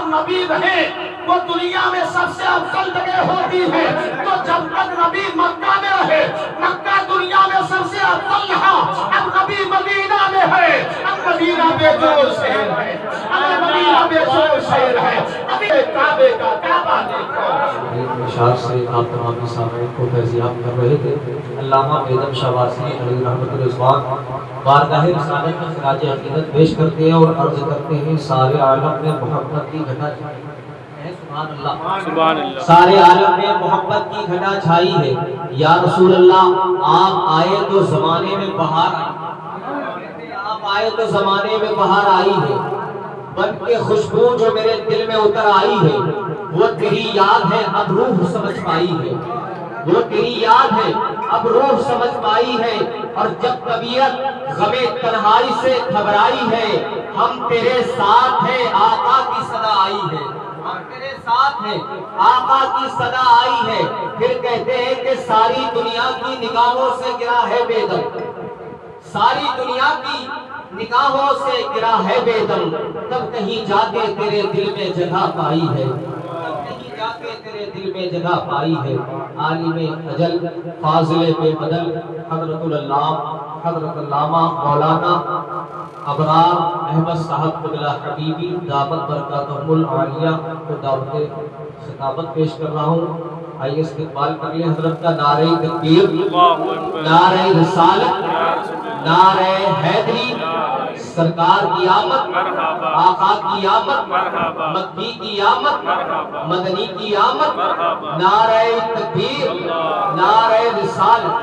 اور نبی رہے وہ دنیا میں سب سے افضل جگہ ہوتی ہے، تو جب تک نبی مکہ میں رہے مکہ دنیا میں سب سے افضل رہا۔ اب نبی مدینہ میں ہے، اب مدینہ بے جوڑ شہر ہے، اب مدینہ بے جوڑ شہر ہے۔ ابھی کعبے کا کعبہ دیکھو۔ اشار سے آپ تمام سامعین کو فیضیاب کر رہے تھے۔ علامہ بیگم شہبازی علیہ رحمۃ الرضوان بارگاہ رسالت میں خراج عقیدت پیش کرتے ہیں اور عرض کرتے ہیں سارے عالم میں محبت کی گھٹا چھائی ہے۔ سبحان اللہ، سارے عالم میں محبت کی گھٹا چھائی ہے۔ یا رسول اللہ آپ آئے تو زمانے میں بہار آئی، آپ آئے تو زمانے میں بہار آئی ہے، بن کے خوشبو جو میرے دل میں اتر آئی ہے، وہ تیری یاد ہے اب روح سمجھ پائی ہے، وہ تیری یاد ہے اب روح سمجھ پائی ہے۔ اور جب طبیعت غم تنہائی سے گھبرائی ہے، ہم تیرے ساتھ ہیں آقا کی صدا آئی ہے، ہم تیرے ساتھ ہیں آقا کی صدا آئی ہے۔ پھر کہتے ہیں کہ ساری دنیا کی نگاہوں سے گرا ہے بے دم، ساری دنیا کی نگاہوں سے گرا ہے بے دم، تب کہیں جا کے تیرے دل میں جگہ پائی ہے، تب کہیں جا کے تیرے دل میں جگہ پائی ہے۔ عالم اجل فاضل بے بدل حضرت علامہ مولانا ابرار احمد صاحب قبلہ حبیبی دعوت برکاتہم العالیہ کو دعوت خطابت پیش کر رہا ہوں۔ آئیے استقبال کر لیں حضرت کا۔ نعرہ تکبیر، نعرہ رسالت، نعرہ حیدری، سرکار کی آمد، آقا کی آمد، مکی کی آمد، مدنی کی آمد، نعرہ تکبیر، نعرہ رسالت۔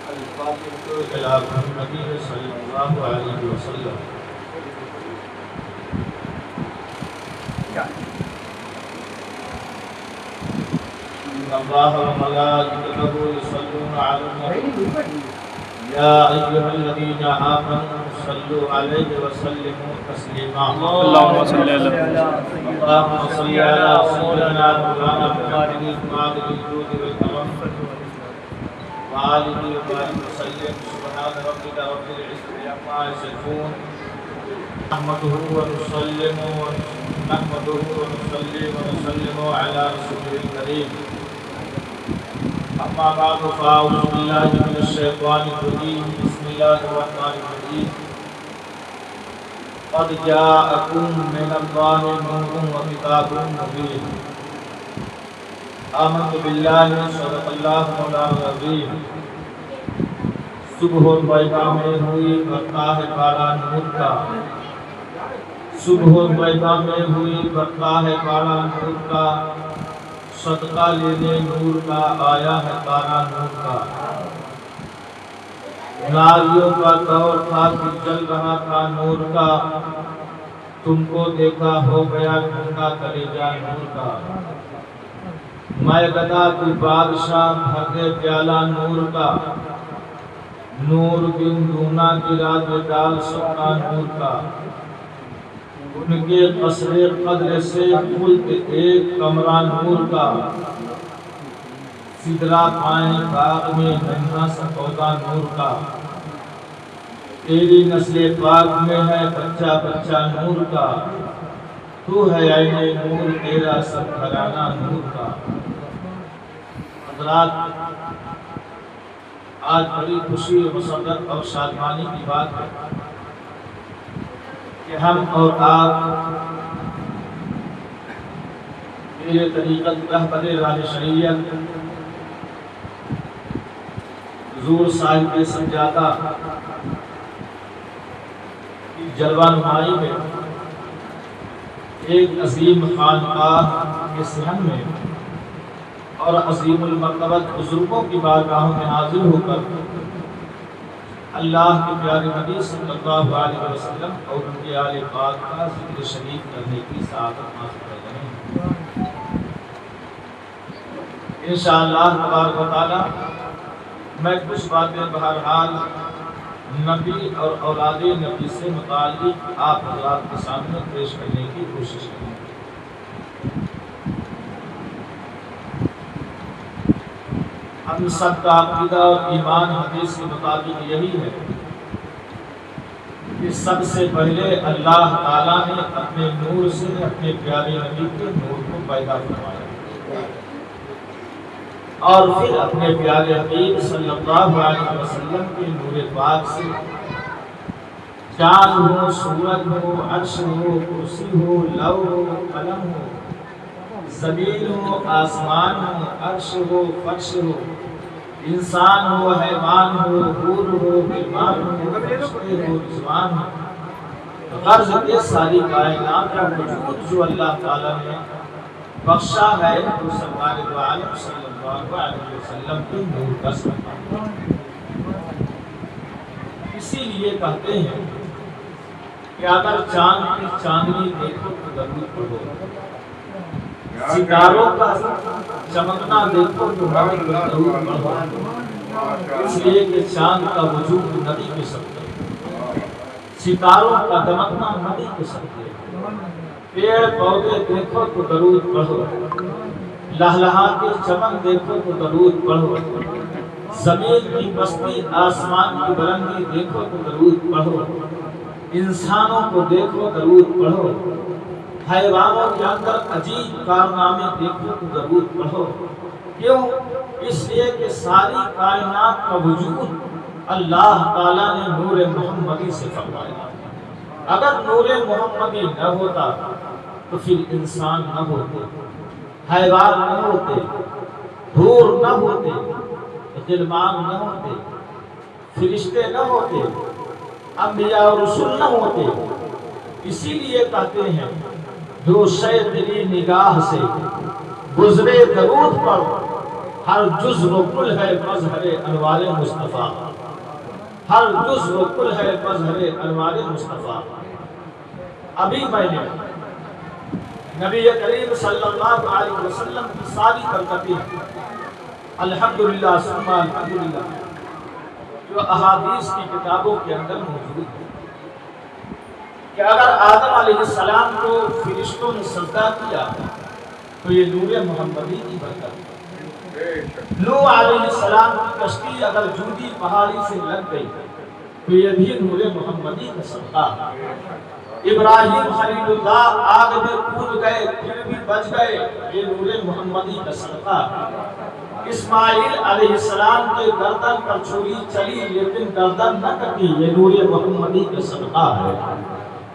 الفاتحہ محمدی صلی اللہ علیہ وسلم۔ اللہ وملائکتہ یصلون علی النبی یا ایھا الذین آمنوا صلوا علیہ وسلموا تسلیما۔ اللہم صلی علی اللہم صلی علی سیدنا مولانا محمد مالک الجود والکرم وآلہ وبارک وسلم۔ سبحان ربک رب العزۃ عما یصفون، نحمده ونسلم علی رسولہ الکریم۔ اما بعد فاعوذ باللہ من الشیطان الرجیم، بسم اللہ الرحمن الرحیم۔ قد جاءکم من اللہ نور وکتاب مبین۔ آمنت باللہ صدق اللہ مولانا العظیم۔ صبح طیبہ میں ہوئی برقع ہے کالا نور کا، صبح طیبہ میں ہوئی برقع ہے کالا نور کا، صدقہ لینے نور کا آیا ہے کالا نور کا۔ ناریوں کا دور تھا کہ جل رہا تھا نور کا، تم کو دیکھا ہو گیا ٹھنڈا کلیجہ نور کا۔ میں گدا کی بادشاہ بھر دے پیالہ نور کا، نور بن دونا گرا دے ڈال سکا نور کا۔ ان کے قصر قدر سے ملک ایک کمرہ نور کا، سدرہ پائیں باغ میں ننھا سا پودا نور کا۔ تیری نسل پاک میں ہے بچہ بچہ نور کا، تو ہے عین نور تیرا سب گھرانہ نور کا۔ حضرات، آج بڑی خوشی و مسرت اور شادمانی کی بات ہے کہ ہم اور آپ میرے طریقت رہبر راہ شریعت حضور صاحب سجادہ کی جلوہ نمائی میں ایک عظیم خانقاہ کے صحن میں اور عظیم المرتبت بزرگوں کی بارگاہوں میں حاضر ہو کر اللہ کے پیارے نبی صلی اللہ علیہ وسلم اور ان کے آل پاک کا ذکر شریف کرنے کی سعادت حاصل کر رہے ہیں۔ انشاءاللہ تبارک و تعالی میں کچھ باتیں بہرحال نبی اور اولاد نبی سے متعلق آپ حضرات کے سامنے پیش کرنے کی کوشش کروں۔ ہم سب کا عقیدہ اور ایمان حدیث کے مطابق یہی ہے کہ کہ سب سے پہلے اللہ تعالیٰ نے اپنے نور سے اپنے پیارے نبی کے نور کو پیدا فرمایا اور پھر اپنے پیارے حبیب صلی اللہ علیہ وسلم کے نور پاک سے چاند ہو، سورج ہو، عرش ہو، کرسی ہو، لوح ہو، قلم ہو، زمین ہو، آسمان ہو، عرش ہو، فرش ہو، انسان ہو، حیوان ہو، حور ہو، بیمار ہو، فرشتے ہو، رضوان ہو، غرض یہ ساری کائنات کا وجود جو اللہ تعالیٰ نے بخشا ہے تو سرکار دو عالم صلی اللہ علیہ وسلم کے نور کا صدقہ۔ اسی لیے کہتے ہیں کہ اگر چاند کی چاندنی دیکھو تو درود پڑھو، ستاروں کا چمکنا دیکھو تو نبی کو درود پڑھو، اس لیے کہ چاند کا وجود نبی کے صدقے، ستاروں کا دمکنا نبی کے صدقے، پیڑ پودے دیکھو تو درود پڑھو، لہلہا کے چمن دیکھو تو درود پڑھو، زمین کی پستی آسمان کی بلندی دیکھو تو درود پڑھو، انسانوں کو دیکھو درود پڑھو، حیوانوں کے اندر عجیب کارنامے دیکھو تو درود پڑھو۔ کیوں؟ اس لیے کہ ساری کائنات کا وجود اللہ تعالیٰ نے نور محمدی سے فرمایا۔ اگر نور محمدی نہ ہوتا تو پھر انسان نہ ہوتے، حیوان نہ ہوتے، حور نہ ہوتے، غلمان نہ ہوتے، فرشتے نہ ہوتے، انبیاء اور رسول نہ ہوتے۔ اسی لیے کہتے ہیں جو شے تیری نگاہ سے گزرے درود پر، ہر جز و کل ہے مظہر انوار مصطفیٰ، ہر جز و کل ہے مظہر انوار مصطفیٰ۔ ابھی میں نے نبی کریم صلی اللہ علیہ وسلم کی ساری برکتیں الحمدللہ ثم الحمدللہ جو احادیث کی کتابوں کے اندر موجود ہے کہ اگر آدم علیہ السلام کو فرشتوں نے سجدہ کیا تو یہ نور محمدی کی برکت، نوح علیہ السلام کی کشتی اگر جودی پہاڑی سے لگ گئی تو یہ بھی نور محمدی کا صدقہ، ابراہیم خلیل اللہ آگ میں کود گئے پھر بھی بچ گئے، یہ نور محمدی کا صدقہ، اسماعیل علیہ السلام کے گردن پر چھری چلی لیکن گردن نہ کٹی، یہ نور محمدی کا صدقہ ہے۔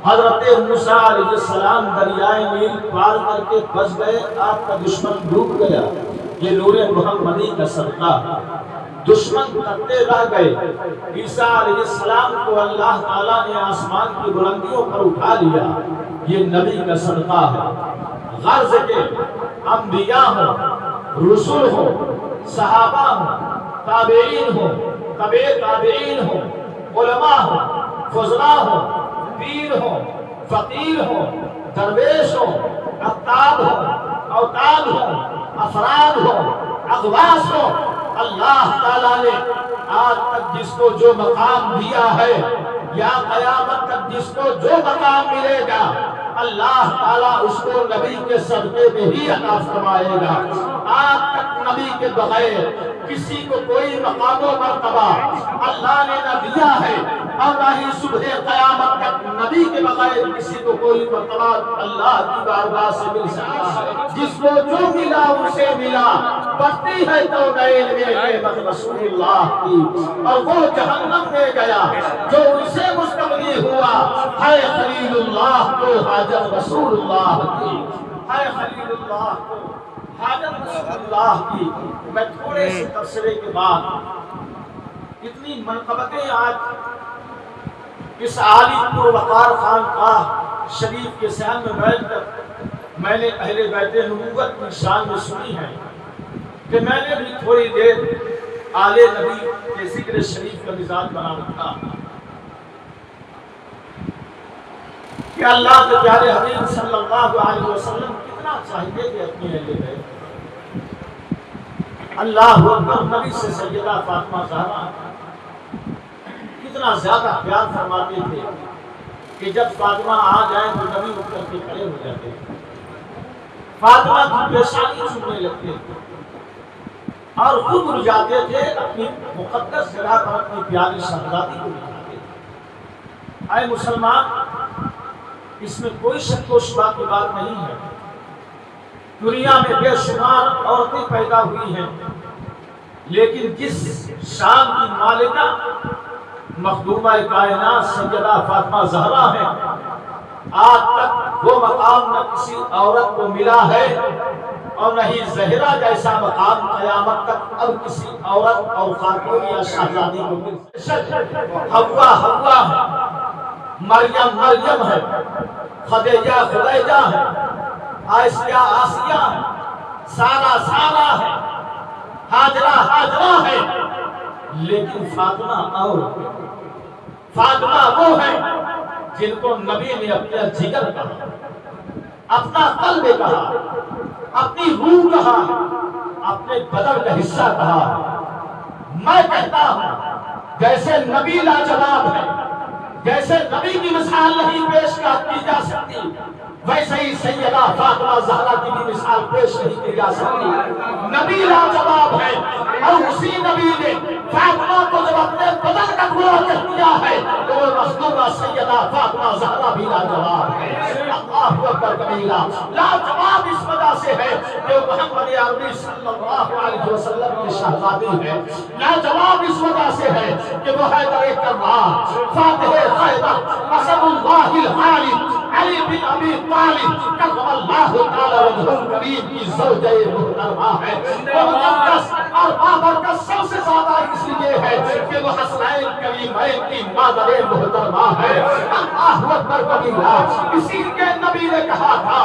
حضرت موسیٰ علیہ السلام دریائے نیل پار کر کے بچ گئے، آپ کا دشمن ڈوب گیا، یہ نور محمدی کا صدقہ۔ دشمن کرتے رہ گئے، عیسیٰ علیہ السلام کو اللہ تعالیٰ نے آسمان کی بلندیوں پر اٹھا لیا، یہ نبی کا صدقہ ہے۔ غرض کے انبیاء ہوں، رسول ہوں، صحابہ ہوں، تابعین ہوں، تبع تابعین ہوں، علماء ہوں، فضلاء ہوں، پیر ہوں، فقیر ہوں، درویش ہوں، اقطاب ہوں، اوتاد ہوں، افراد ہوں، اغواص ہوں، اللہ تعالیٰ نے آج تک جس کو جو مقام دیا ہے یا قیامت تک جس کو جو مقام ملے گا اللہ تعالیٰ اس کو نبی کے صدقے میں ہی عطا فرمائے گا۔ آج تک نبی کے بغیر کسی کو کوئی مقام و مرتبہ اللہ نے نہ دیا ہے اور نہ ہی صبح قیامت تک نبی کے بغیر کسی کو کوئی مرتبہ اللہ کی بارگاہ سے مل سکتا ہے۔ جس کو جو ملا اسے ملا، بڑھتی ہے تو نعیم میں نعمت رسول اللہ کی، اور وہ جہنم میں گیا جو اسے مستغنی ہوا، ہے خلیل اللہ کو حاجت رسول اللہ کی، ہے خلیل اللہ کو حاجت رسول اللہ کی۔ میں تھوڑے سے تبصرے کے بعد اتنی منقبتیں آج اس عالی پروقار خانقاہ شریف کے صحن میں بیٹھ کر میں نے اہل بیت نبوت کی شان میں سنی ہے کہ میں نے بھی تھوڑی دیر آل نبی کے ذکر شریف کا مزاج بنا رکھا کہ اللہ کے پیارے حبیب صلی اللہ علیہ وسلم کتنا چاہیے کہ اپنی اہل بیت اللہ اکبر، نبی سے سیدہ فاطمہ زہرا کتنا زیادہ پیار فرماتے تھے کہ جب فاطمہ آ جائیں تو نبی اٹھ کر کے کھڑے ہو جاتے تھے، فاطمہ کی پیشانی چومنے لگتے تھے اور خود اٹھ جاتے تھے، اپنی مقدس جگہ پر اپنی پیاری شہزادی کو بٹھاتے تھے۔ اے مسلمان، اس میں کوئی شک و شبہ کی بات نہیں ہے، دنیا میں بے شمار عورتیں پیدا ہوئی ہیں، لیکن جس شان کی مالکہ مخدومہ کائنات سیدہ فاطمہ زہرا ہے، آج تک وہ مقام نہ کسی عورت کو ملا ہے اور نہ ہی زہرا جیسا مقام قیامت تک اب کسی عورت اور خاتون یا شہزادی کو مل سکتا۔ حوا حوا ہے، مریم مریم ہے، خدیجہ خدیجہ ہے، آسیہ آسیہ ہے، سارہ سارہ ہے، ہاجرہ ہاجرہ ہے، لیکن فاطمہ اور فاطمہ وہ ہے جن کو نبی نے اپنا جگر کہا، اپنا قلب کہا، اپنی روح کہا، اپنے بدن کا حصہ کہا۔ میں کہتا ہوں جیسے نبی لاجواب ہے، جیسے نبی کی مثال نہیں پیش کی جا سکتی، ویسے ہی سیدہ فاطمہ زہرا کی بھی مثال پیش نہیں کی جا سکتی۔ نبی لاجواب ہے اور اسی نبی نے فاطمہ کو جب اپنے بدن کا ٹکڑا کہہ دیا ہے تو وہ مخدومہ سیدہ فاطمہ زہرا بھی لاجواب ہے۔ اللہ اکبر کبیرہ۔ لاجواب اس وجہ سے ہے کہ محمد عربی صلی اللہ علیہ وسلم کی شہزادی ہے، لاجواب اس وجہ سے ہے کہ وہ حیدر کرار، فاتح خیبر، اسد اللہ الغالب، علی بن ابی طالب کرم اللہ تعالی وجہہ الکریم کی زوجہ محترمہ ہے۔ وہ مقدس اور بابرکت سب سے زیادہ اس لیے ہے کہ وہ حسنین کریمین کی مادر محترمہ ہے۔ اللہ اکبر کبیرہ۔ اسی کے نبی نے کہا تھا،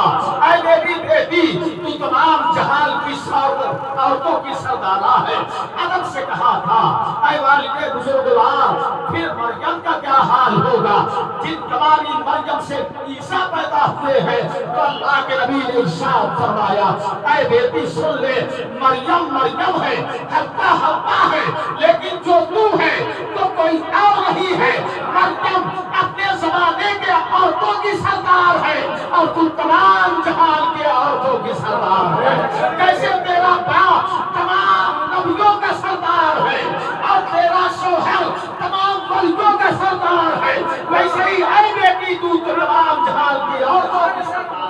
اے میری بیٹی تو تمام جہان کی عورتوں کی سردارہ ہے۔ ادب سے کہا تھا، اے والد بزرگوار پھر مریم کا کیا حال ہوگا جن کمالی مریم سے عیسیٰ پیدا ہوئے ہیں؟ تو اللہ کے نبی نے ارشاد فرمایا، اے بیٹی سن لے، مریم مریم ہے، حقہ حقہ ہے، لیکن جو تو ہے تو کوئی اور نہیں ہے۔ مریم اپنے زمانے کے عورتوں کی سردار ہے اور تو تمام جہان کے عورتوں کی سردار ہے۔ کیسے تیرا باپ تمام نبیوں کا سردار ہے اور تیرا شوہر تمام ولیوں کا سردار ہے، ویسے ہی اے بیٹی تو تمام جہان کی عورتوں کی سردار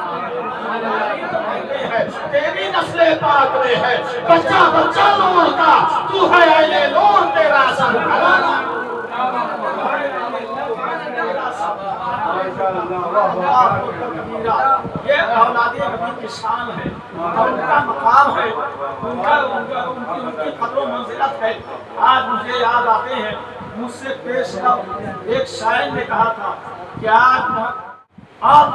ہے۔ تیری نسل پاک میں ہے بچہ بچہ نور کا، تو ہے اہل نور، تیرا سب گھرانا۔ یہ اولاد نبی کی شان ہے اور ان کا مقام ہے، ان کی قدر و منزلت ہے۔ آج مجھے یاد آتے ہیں، مجھ سے پیش ایک شاعر نے کہا تھا کہ آپ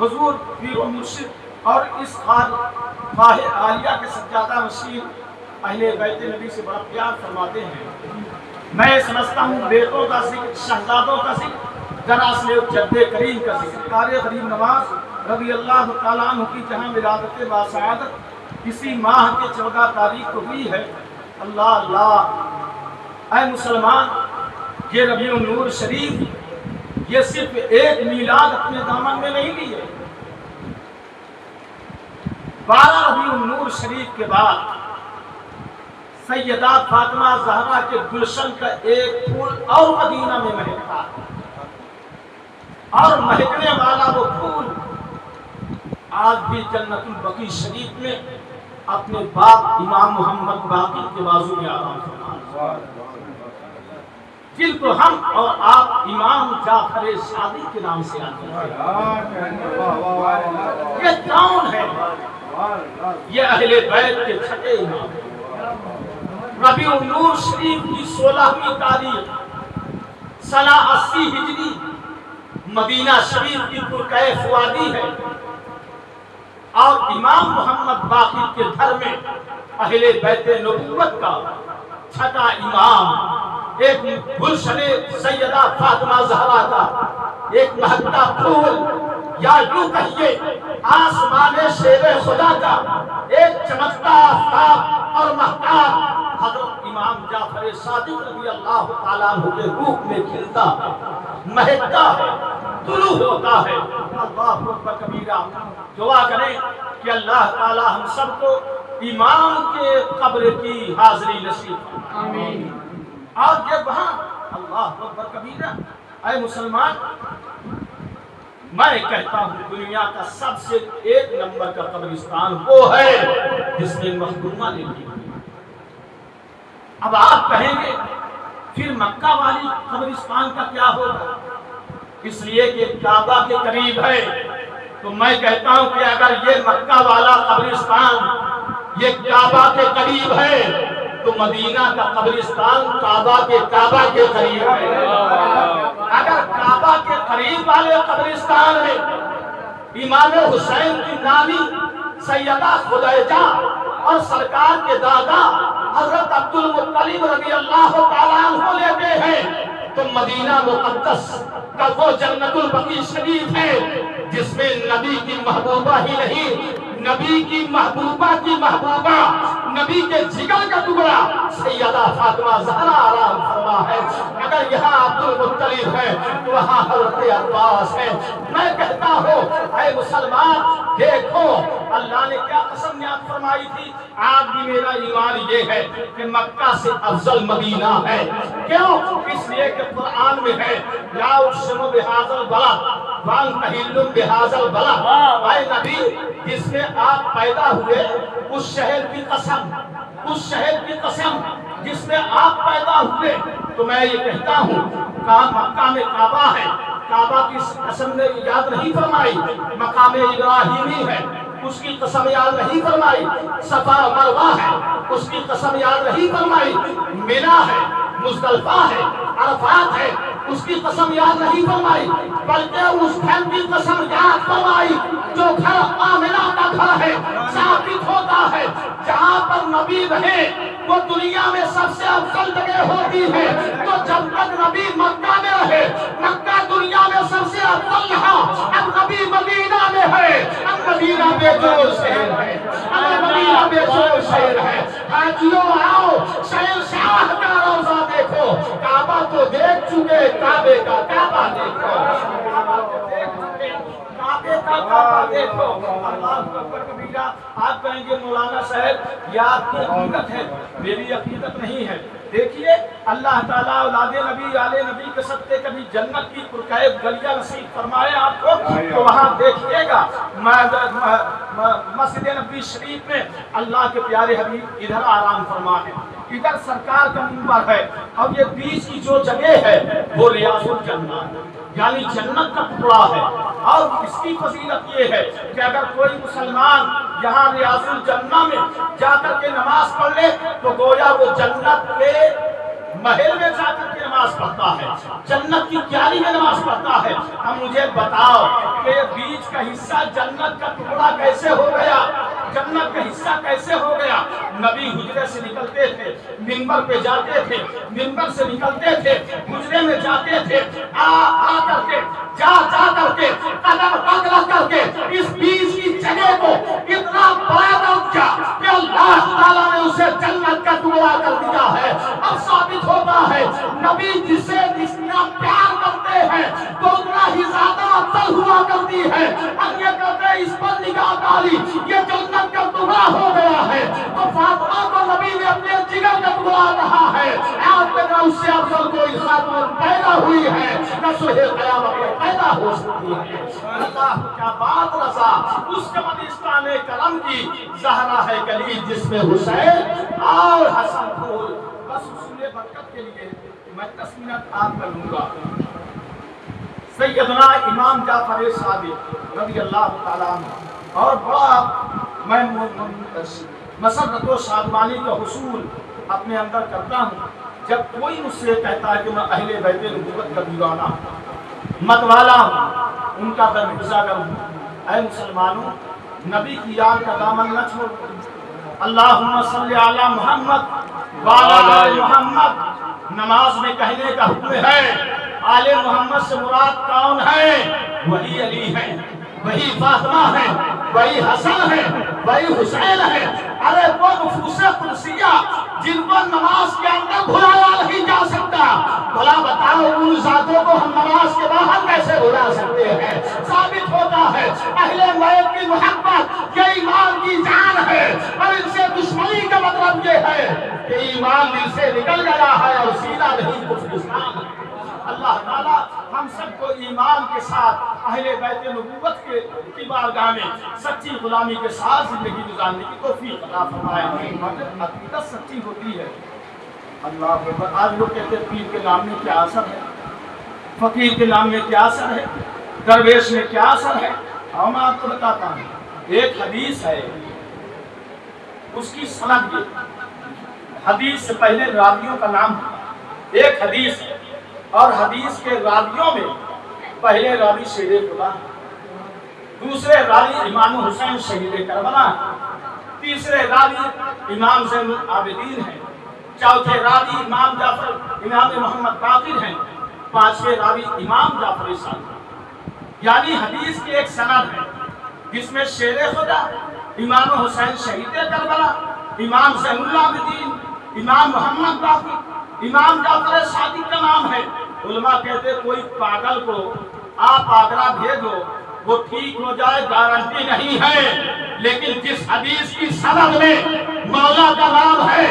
حضور پیر و مرشد اور اس خواہ عالیہ کے سجادہ نشین اہل بیت نبی سے بڑا پیار فرماتے ہیں۔ میں سمجھتا ہوں بیٹوں کا ذکر، شہزادوں کا ذکر، دراصل جد کریم کا ذکر۔ قاری غریب نواز رضی اللہ تعالیٰ عنہ کی جہاں ولادت باسعادت اسی ماہ کے 14 تاریخ کو ہوئی ہے۔ اللہ اللہ، اے مسلمان، یہ ربیع النور شریف یہ صرف ایک میلاد اپنے دامن میں نہیں لیے۔ 12 ربیع النور شریف کے بعد سیدہ فاطمہ زہرا کے گلشن کا ایک پھول اور مدینہ میں مہکتا ہے، اور مہکنے والا وہ پھول آج بھی جنت البقیع شریف میں اپنے باپ امام محمد باقر کے بازو میں آرام فرما ہے، جن کو ہم اور آپ امام جعفر صادق کے نام سے آتے ہیں۔ یہ کون ہے؟ یہ اہل بیت کے چھٹے امام ہیں۔ ربیع النور شریف کی 16ویں تاریخ سنہ 80 ہجری مدینہ شریف کی پرکیف وادی ہے، اور امام محمد باقر کے گھر میں اہل بیت نبوت کا چھٹا امام، ایک گلشن سیدہ فاطمہ زہرا کا ایک مہکتا پھول، یا یوں کہیے آسمان شیر خدا کا ایک چمکتا آفتاب اور مہتاب حضرت امام جعفر صادق رضی اللہ تعالیٰ عنہ کے روح میں کھلتا ہے، مہکتا ہے، طلوع ہوتا ہے۔ اللہ اکبر کبیرہ۔ دعا کریں کہ اللہ تعالیٰ ہم سب کو امام کے قبر کی حاضری نصیب فرمائے۔ اور یہ وہاں اللہ اکبر کبیرہ اے مسلمان، میں کہتا ہوں دنیا کا سب سے 1 نمبر کا قبرستان وہ ہے جس میں مخدومہ لکھی ہوئی ہے۔ اب آپ کہیں گے پھر مکہ والی قبرستان کا کیا ہوگا؟ اس لیے کہ کعبہ کے قریب ہے، تو میں کہتا ہوں کہ اگر یہ مکہ والا قبرستان یہ کعبہ کے قریب ہے تو مدینہ کا قبرستان کعبہ کے قریب ہے۔ اگر کعبہ کے قریب والے قبرستان میں امام حسین کی نامی سیدہ خدیجہ اور سرکار کے دادا حضرت عبد المطلب رضی اللہ تعالیٰ عنہ لیتے ہیں تو مدینہ مقدس کا وہ جنت البقیع شریف ہے جس میں نبی کی محبوبہ ہی نہیں، نبی کی محبوبہ نبی کے جگر کا ٹکڑا سیدہ فاطمہ زہرا آرام فرما ہے۔ اگر یہاں عبد المطلب ہے تو وہاں حضرت عباس ہے۔ میں کہتا ہوں اے مسلمان، دیکھو اللہ نے کیا قسم یاد فرمائی تھی، آج بھی میرا ایمان یہ ہے کہ مکہ سے افضل مدینہ ہے۔ کیوں؟ اس لیے کہ قرآن میں ہے لا اقسم بہذا البلد وانت حل بہذا البلد۔ اے نبی، جس میں آپ پیدا ہوئے اس شہر کی قسم جس میں آپ پیدا ہوئے، تو میں یہ کہتا ہوں مکہ میں کعبہ ہے، کعبہ کی قسم نے یاد نہیں فرمائی، مقام ابراہیمی ہے اس کی قسم یاد نہیں فرمائی، صفا مروہ ہے اس کی قسم یاد نہیں فرمائی، مینا ہے، مزدلفہ ہے، عرفات ہے اس کی قسم یاد نہیں فرمائی، بلکہ اس گھر کی قسم یاد فرمائی جو گھر آمنہ کا گھر ہے۔ ثابت ہوتا ہے جہاں پر نبی رہے وہ دنیا میں سب سے افضل جگہ ہوتی ہے، تو جب تک نبی مکہ میں رہے مکہ دنیا میں سب سے افضل رہا۔ اب نبی مدینہ میں ہے، اب مدینہ بے جوڑ شہر ہے، اب مدینہ بے جوڑ شہر ہے۔ حاجیوں آؤ شہنشاہ کا روضہ دیکھو، کعبہ تو دیکھ چکے، کعبے کا کعبہ دیکھو، کعبے کا کعبہ دیکھو۔ اللہ اکبر کبیرہ۔ آپ کہیں گے مولانا صاحب یہ آپ کی عقیدت ہے، میری عقیدت نہیں ہے۔ دیکھیے اللہ تعالیٰ اولاد نبی آل نبی کے صدقے کبھی جنت کی پرکیف گلیاں نصیب فرمائے آپ کو، تو وہاں دیکھیے گا مسجد نبی شریف میں اللہ کے پیارے حبیب ادھر آرام فرما ہے، ادھر سرکار کا منبر ہے، اور یہ بیچ کی جو جگہ ہے وہ ریاض الجنہ یعنی جنت کا ٹکڑا ہے۔ اور اس کی فضیلت یہ ہے کہ اگر کوئی مسلمان یہاں ریاض الجنہ میں جا کر کے نماز پڑھ لے تو گویا وہ جنت کے محل میں جا کر کے نماز پڑھتا ہے، جنت کی کیاری میں نماز پڑھتا ہے۔ اب مجھے بتاؤ کہ بیچ کا حصہ جنت کا ٹکڑا کیسے ہو گیا، جنت کا حصہ کیسے ہو گیا؟ نبی حجرے سے نکلتے تھے، منبر پہ جاتے تھے، منبر سے نکلتے تھے، حجرے میں جاتے تھے، آ کر کے جا کر کے قدم پکڑ کر کے اس بیچ کی جگہ کو اتنا بڑا کر دیا کہ اللہ تعالیٰ نے اسے جنت کا ٹکڑا کر دیا ہے۔ اب ثابت ہوتا ہے نبی جسے جتنا پیار کرتے ہیں تو اتنا ہی زیادہ افضل ہوا کرتی ہے۔ اب یہ کہتے ہیں اس پر نگاہ ڈالی یہ جنت کا ٹکڑا ہو گیا ہے، تو فاطمہ کو نبی نے اپنے جگر کا ٹکڑا کہا ہے۔ آج تک اس سے افضل کوئی خاتون پیدا ہوئی ہے نہ صبح قیامت میں پیدا ہو سکتی ہے۔ اللہ کیا بات رضا، اس قبرستان کرم کی زہرا ہے گلی جس میں حسین اور حسن پھول۔ بس اصول برکت کے لیے میں 10 منٹ آپ کر لوں گا۔ سیدنا امام جعفر صادق رضی اللہ تعالیٰ عنہ، اور بڑا میں مسرت و شادمانی کا حصول اپنے اندر کرتا ہوں جب کوئی مجھ سے کہتا ہے کہ میں اہل بیت نبوت کا دیوانہ مت والا ہوں، ان کا درگزر ہوں۔ اے مسلمانوں، نبی کی یاد کا دامن نہ چھوڑو۔ اللہم صلی علی محمد وعلی آل محمد نماز میں کہنے کا حکم ہے۔ آل محمد سے مراد کون ہے؟ وہی علی ہے، وہی فاطمہ ہے، وہی حسن ہے، وہی حسین ہے۔ ارے وہ نفوس قدسیہ جن کو نماز کے اندر بھلایا نہیں جا سکتا، بھلا بتاؤ ان ذاتوں کو ہم نماز کے باہر کیسے بھلا سکتے ہیں؟ ثابت ہوتا ہے اہل بیت کی محبت یہ ایمان کی جان ہے، اور ان سے دشمنی کا مطلب یہ ہے کہ ایمان دل سے نکل گیا ہے اور سیدھا نہیں کچھ اسلام ہے۔ اللہ تعالیٰ ہم ایمان کے ساتھ اہل بیت نبوت کی بارگاہ میں سچی غلامی کے ساتھ زندگی گزارنے کی توفیق عطا فرمائے. مگر عقیدت سچی ہوتی ہے. اللہ اکبر. آج لوگ کہتے ہیں پیر کے نام میں کیا اثر ہے, فقیر کے نام میں کیا اثر ہے, درویش میں کیا اثر ہے. اور میں آپ کو بتاتا ہوں, ایک حدیث ہے, اس کی سند یہ, حدیث سے پہلے راویوں کا نام ایک حدیث ہے, اور حدیث کے راویوں میں پہلے راوی شیر خدا, دوسرے راوی امام حسین شہید کربلا, تیسرے راوی امام زین العابدین ہیں, چوتھے راوی امام محمد باقر ہیں, پانچویں راوی امام جعفر صادق. یعنی حدیث کی ایک سند ہے جس میں شیر خدا, امام حسین شہید کربلا, امام زین العابدین, امام محمد باقر, امام جعفر صادق کا نام ہے. علماء کہتے کوئی پاگل کو آپ آگرہ بھیجو وہ ٹھیک ہو جائے گارنٹی نہیں ہے, لیکن جس حدیث کی سند میں مولا کا نام ہے,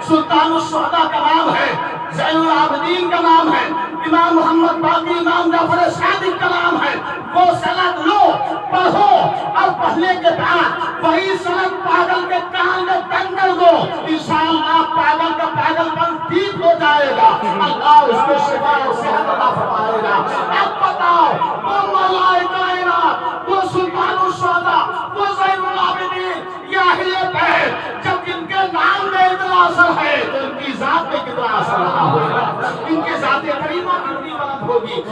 سلطان الشہداء کا نام ہے, زین العابدین کا نام ہے, امام محمد باقر, امام جعفر صادق کا نام ہے, وہ سند لو, پڑھو, اور پڑھنے کے بعد وہی سند پاگل کے کان میں ٹنگل دو, انشاءاللہ پاگل کا پاگل پن ٹھیک ہو جائے گا, اللہ اس کو شفا اور صحت عطا فرمائے گا. اب بتاؤ وہ مولا کائنات, وہ سلطان الشہداء, وہ زین العابدین, یا اہل بیت, جب ان کے نام میں اتنا اثر ہے تو ان کی ذات میں کتنا اثر رہا ہوگا, ان کے ذات کریمہ کتنی بلند ہوگی.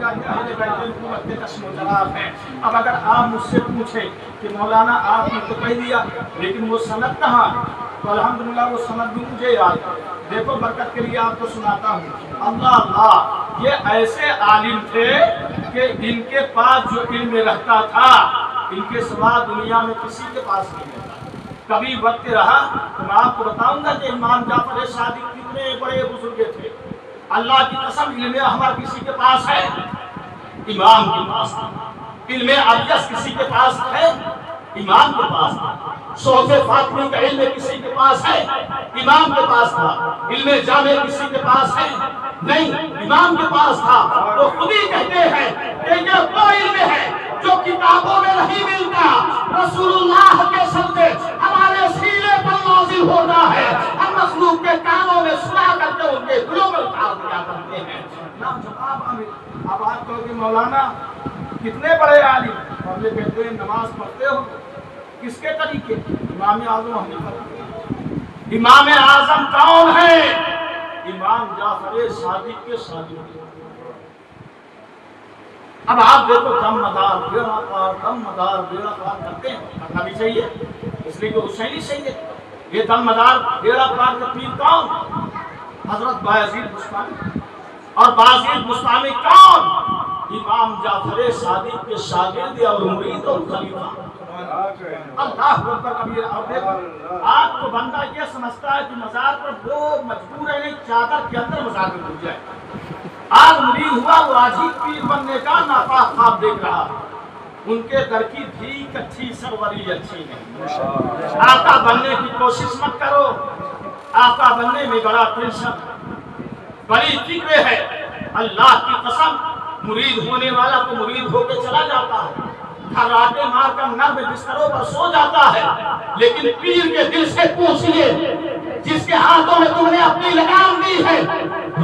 اہل بیت حکومت کے چشم و چراغ ہیں. اب اگر آپ مجھ سے پوچھیں کہ مولانا آپ نے تو کہہ دیا لیکن وہ سند کہاں, تو الحمدللہ وہ سند بھی مجھے یاد ہے. دیکھو برکت کے لیے آپ کو سناتا ہوں. اللہ اللہ, یہ ایسے عالم تھے کہ ان کے پاس جو علم رہتا تھا ان کے سوا دنیا میں کسی کے پاس نہیں رہتا. کبھی وقت رہا تو میں آپ کو بتاؤں گا کہ امام جعفر صادق کتنے بڑے بزرگ تھے. اللہ کی قسم علم احمر کسی کے پاس ہے, امام کے پاس ہے. علم ابیض کسی کے پاس ہے, امام کے پاس ہے. صحف فاطمی کا علم کسی کے پاس ہے, امام کے پاس تھا. علم جامع کسی کے پاس ہے نہیں, امام کے پاس تھا. وہ خود ہی کہتے ہیں کہ یہ وہ علم ہے جو کتابوں میں نہیں ملتا, رسول اللہ کے صدقے ہمارے سینے پر نازل ہوتا ہے, ہم مخلوق کے کانوں میں سنا کر کے ان کے دلوں میں اتار دیا کرتے ہیں. اب آپ کہو کہ مولانا کتنے بڑے عالم, اور یہ کہتے ہیں نماز پڑھتے ہو کس کے طریقے, امام اعظم حنیفہ. امام اعظم کون ہے, امام جعفر صادق کے شاگرد. اب آپ دیکھو دم مدار بیڑا پار, دم مدار بیڑا پار کرتے ہیں, کرنا بھی چاہیے اس لیے کہ حسینی صحیح ہے. یہ دم مدار بیڑا پار کا پیر کون, حضرت بایزید بستامی. اور بایزید بستامی کون, امام جعفر صادق کے شاگرد اور مرید اور خلیفہ. اللہ اکبر کبیر. اور دیکھو آپ کو بندہ یہ سمجھتا ہے کہ مزار پر وہ مجبور ہے نہیں, چادر کے اندر مزار میں گھس جائے. آج مرید ہوا وہ آج ہی پیر بننے کا ناپاک خواب دیکھ رہا. ان کے در کی بھیک اچھی, سروری اچھی نہیں. آقا بننے کی کوشش مت کرو, آقا بننے میں بڑا ٹینشن, بڑی فکر ہے. اللہ کی قسم مرید ہونے والا تو مرید ہو کے چلا جاتا ہے, کھراٹے مار کر نرم بستروں پر سو جاتا ہے, لیکن پیر کے دل سے پوچھئے جس کے ہاتھوں میں تم نے اپنی لگام دی ہے,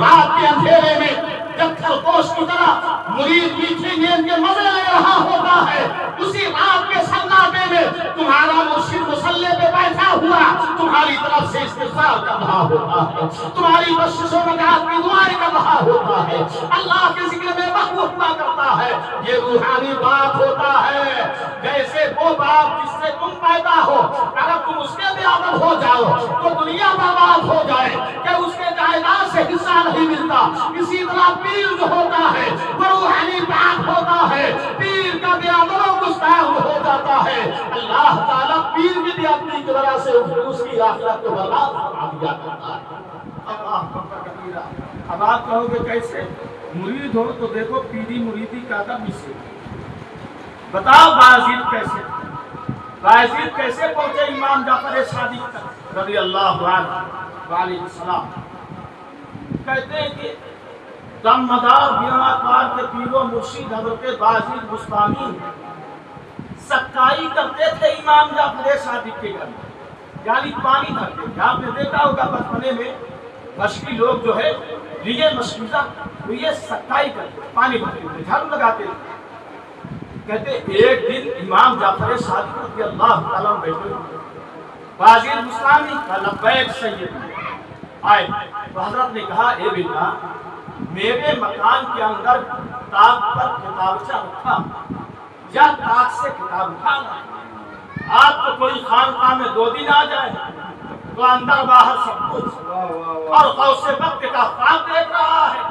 رات کے اندھیرے میں جب خرگوش کی طرح مرید میٹھی نیند کے مزے لے رہا ہوتا ہے, اسی رات کے سناٹے میں تمہارا مرشد مصلی پہ بیٹھا ہوا تمہاری طرف سے استغفار کر رہا ہوتا ہے, تمہاری بخشش و نجات کی دعائیں کر رہا ہوتا ہے, اللہ کے ذکر میں مغروق ہوا کرتا ہے. یہ روحانی بات ہوتا ہے. جیسے وہ باپ جس سے تم پیدا ہو, اگر تم اس کے بیعدل ہو جاؤ تو دنیا برباد ہو جائے کہ اس کے جائیداد سے حصہ نہیں ملتا. اسی طرح پیر جو ہوتا ہے وہ روحانی بات ہوتا ہے, پیر کا بیعدل و گستاخ ہو جاتا ہے. اللہ تعالیٰ پیر کی بیعدلی کی وجہ سے اس کی آخرت کو برباد فرما دیا کرتا ہے. اب آپ کہو گے کیسے, مرید ہو تو دیکھو پیری مریدی کا ادب بھی سے بتاؤ. بایزید کیسے پہنچے امام جعفر صادق تک رضی اللہ عنہ علیہ السلام. کہتے ہیں کہ دمدار بیڑاکار کے پیر و مرشد حضرت باجی بستانی سکائی کرتے تھے امام جعفر صادق کے گھر میں، یعنی پانی بھرتے تھے۔ آپ نے دیکھا ہوگا بچپنے میں مشقی لوگ جو ہے لیے مشکیزہ تو یہ سکائی کرتے تھے، پانی بھرتے تھے، جھاڑو لگاتے تھے۔ کہتے ایک دن امام جعفر صادق رضی اللہ تعالیٰ عنہ بیٹھے ہوئے، باجی بستانی کا لبیک سید آئے تو حضرت نے کہا اے بیٹا میرے مکان کے اندر تاق پر کتابچہ رکھا یا تاق سے کتاب اٹھانا، آپ کو کوئی خانقاہ میں 2 دن آ جائے تو اندر باہر سب کچھ اور غوث وقت کا خواب دیکھ رہا ہے،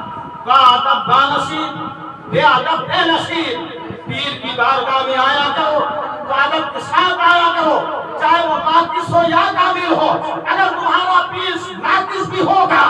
با ادب با نصیب بے ادب بے نصیب، پیر کی بارگاہ میں آیا کرو تو ادب کے ساتھ آیا کرو، چاہے وہ ناقص ہو یا کامل ہو۔ اگر تمہارا پیر ناقص بھی ہوگا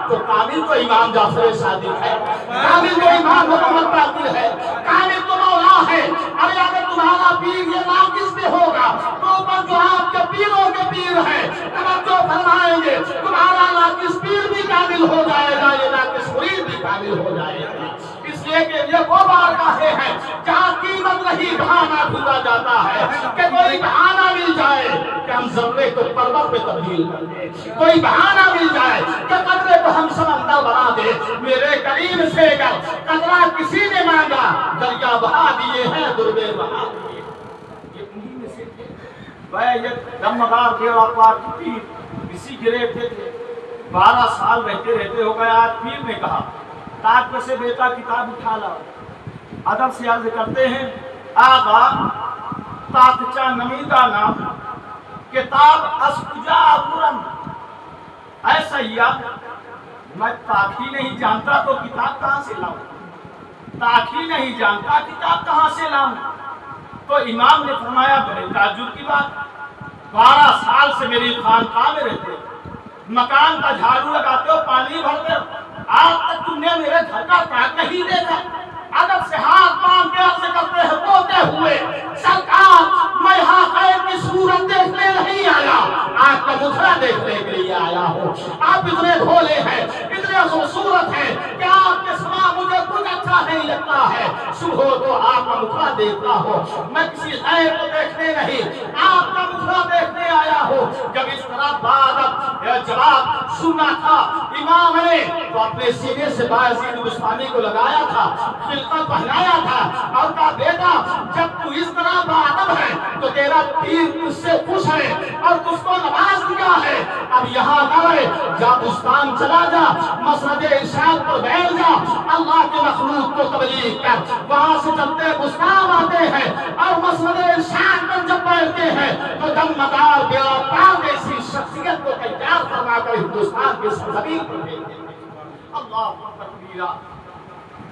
تو کامل تو امام جعفر صادق ہے، کامل تو امام محمد باقر ہے، کامل تو مولا ہے۔ ارے اگر تمہارا پیر یہ ناقص بھی ہوگا تو اوپر جو آپ کے پیروں کے پیر ہیں توجہ فرمائیں گے تمہارا ناقص پیر بھی کامل ہو جائے گا، یہ ناقص مرید بھی کامل ہو جائے گا۔ اس لیے کہ یہ وہ بارگاہیں ہیں جہاں قیمت نہیں بہانہ ڈھونڈا جاتا ہے کہ کوئی بہانہ مل جائے کہ ہم ذرے کو پربت میں تبدیل کر دیں، کوئی بہانہ مل جائے کہ قطرے کو ہم سمندر بنا دیں۔ میرے کریم سے اگر قطرہ کسی نے مانگا دریا بہا دیے ہیں، دربے بہا دیے، یہ انہی میں سے تھے۔ یہ دمدار بیڑاکار کی پیر اسی گریتے تھے، 12 سال رہتے رہتے ہو گئے۔ آج پیر نے کہا تاج سے بیٹا کتاب اٹھا لاؤ۔ ادب سے عرض کرتے ہیں آغا تاقچہ نمیدہ نام کتاب اسکجا برم، اے سیاد میں تاک ہی نہیں جانتا تو کتاب کہاں سے لاؤں، تاک ہی نہیں جانتا کتاب کہاں سے لاؤں۔ تو امام نے فرمایا بڑے تعجب کی بات، 12 سال سے میری خانقاہ میں رہتے ہو، مکان کا جھاڑو لگاتے ہو، پانی بھرتے ہو، آج تک تم نے میرے گھر کا تاک نہیں دیکھا۔ ادب سے ہاتھ باندھ کے عرض کرتے ہیں روتے ہوئے سرکار میں یہاں خیر کی صورت دیکھنے نہیں آیا، آپ کا مجرا دیکھنے کے لیے آیا ہوں۔ آپ اتنے بھولے ہیں، اتنے خوبصورت ہیں کہ آپ کے سوا مجھے کچھ اچھا نہیں لگتا ہے۔ صبح تو آپ کا مجرا دیکھتا ہوں، میں کسی خیر کو دیکھنے نہیں آپ کا مجرا دیکھنے آیا ہوں۔ جب اس طرح بادب جواب سنا تھا امام نے تو اپنے سینے سے باعزید بستانی کو لگایا تھا، خلقہ پہنایا تھا اور کہا بیٹا جب تو اس طرح بادب ہے تو تیرا پیر تجھ سے خوش ہے اور تجھ کو نواز دیا ہے، اب یہاں نہ رہے، جا بستان چلا جا، مسجد ارشاد پر بیٹھ جا، اللہ کے مخلوق کو تبلیغ کر۔ وہاں سے چلتے بستان آتے ہیں اور مسجد ارشاد پر جب بیٹھتے ہیں تو دمدار بیڑاکار جیسی شخصیت کو تیار فرما کر ہندوستان کی سرزمین پر بھیجتے ہیں۔ اللہ تکبیرہ،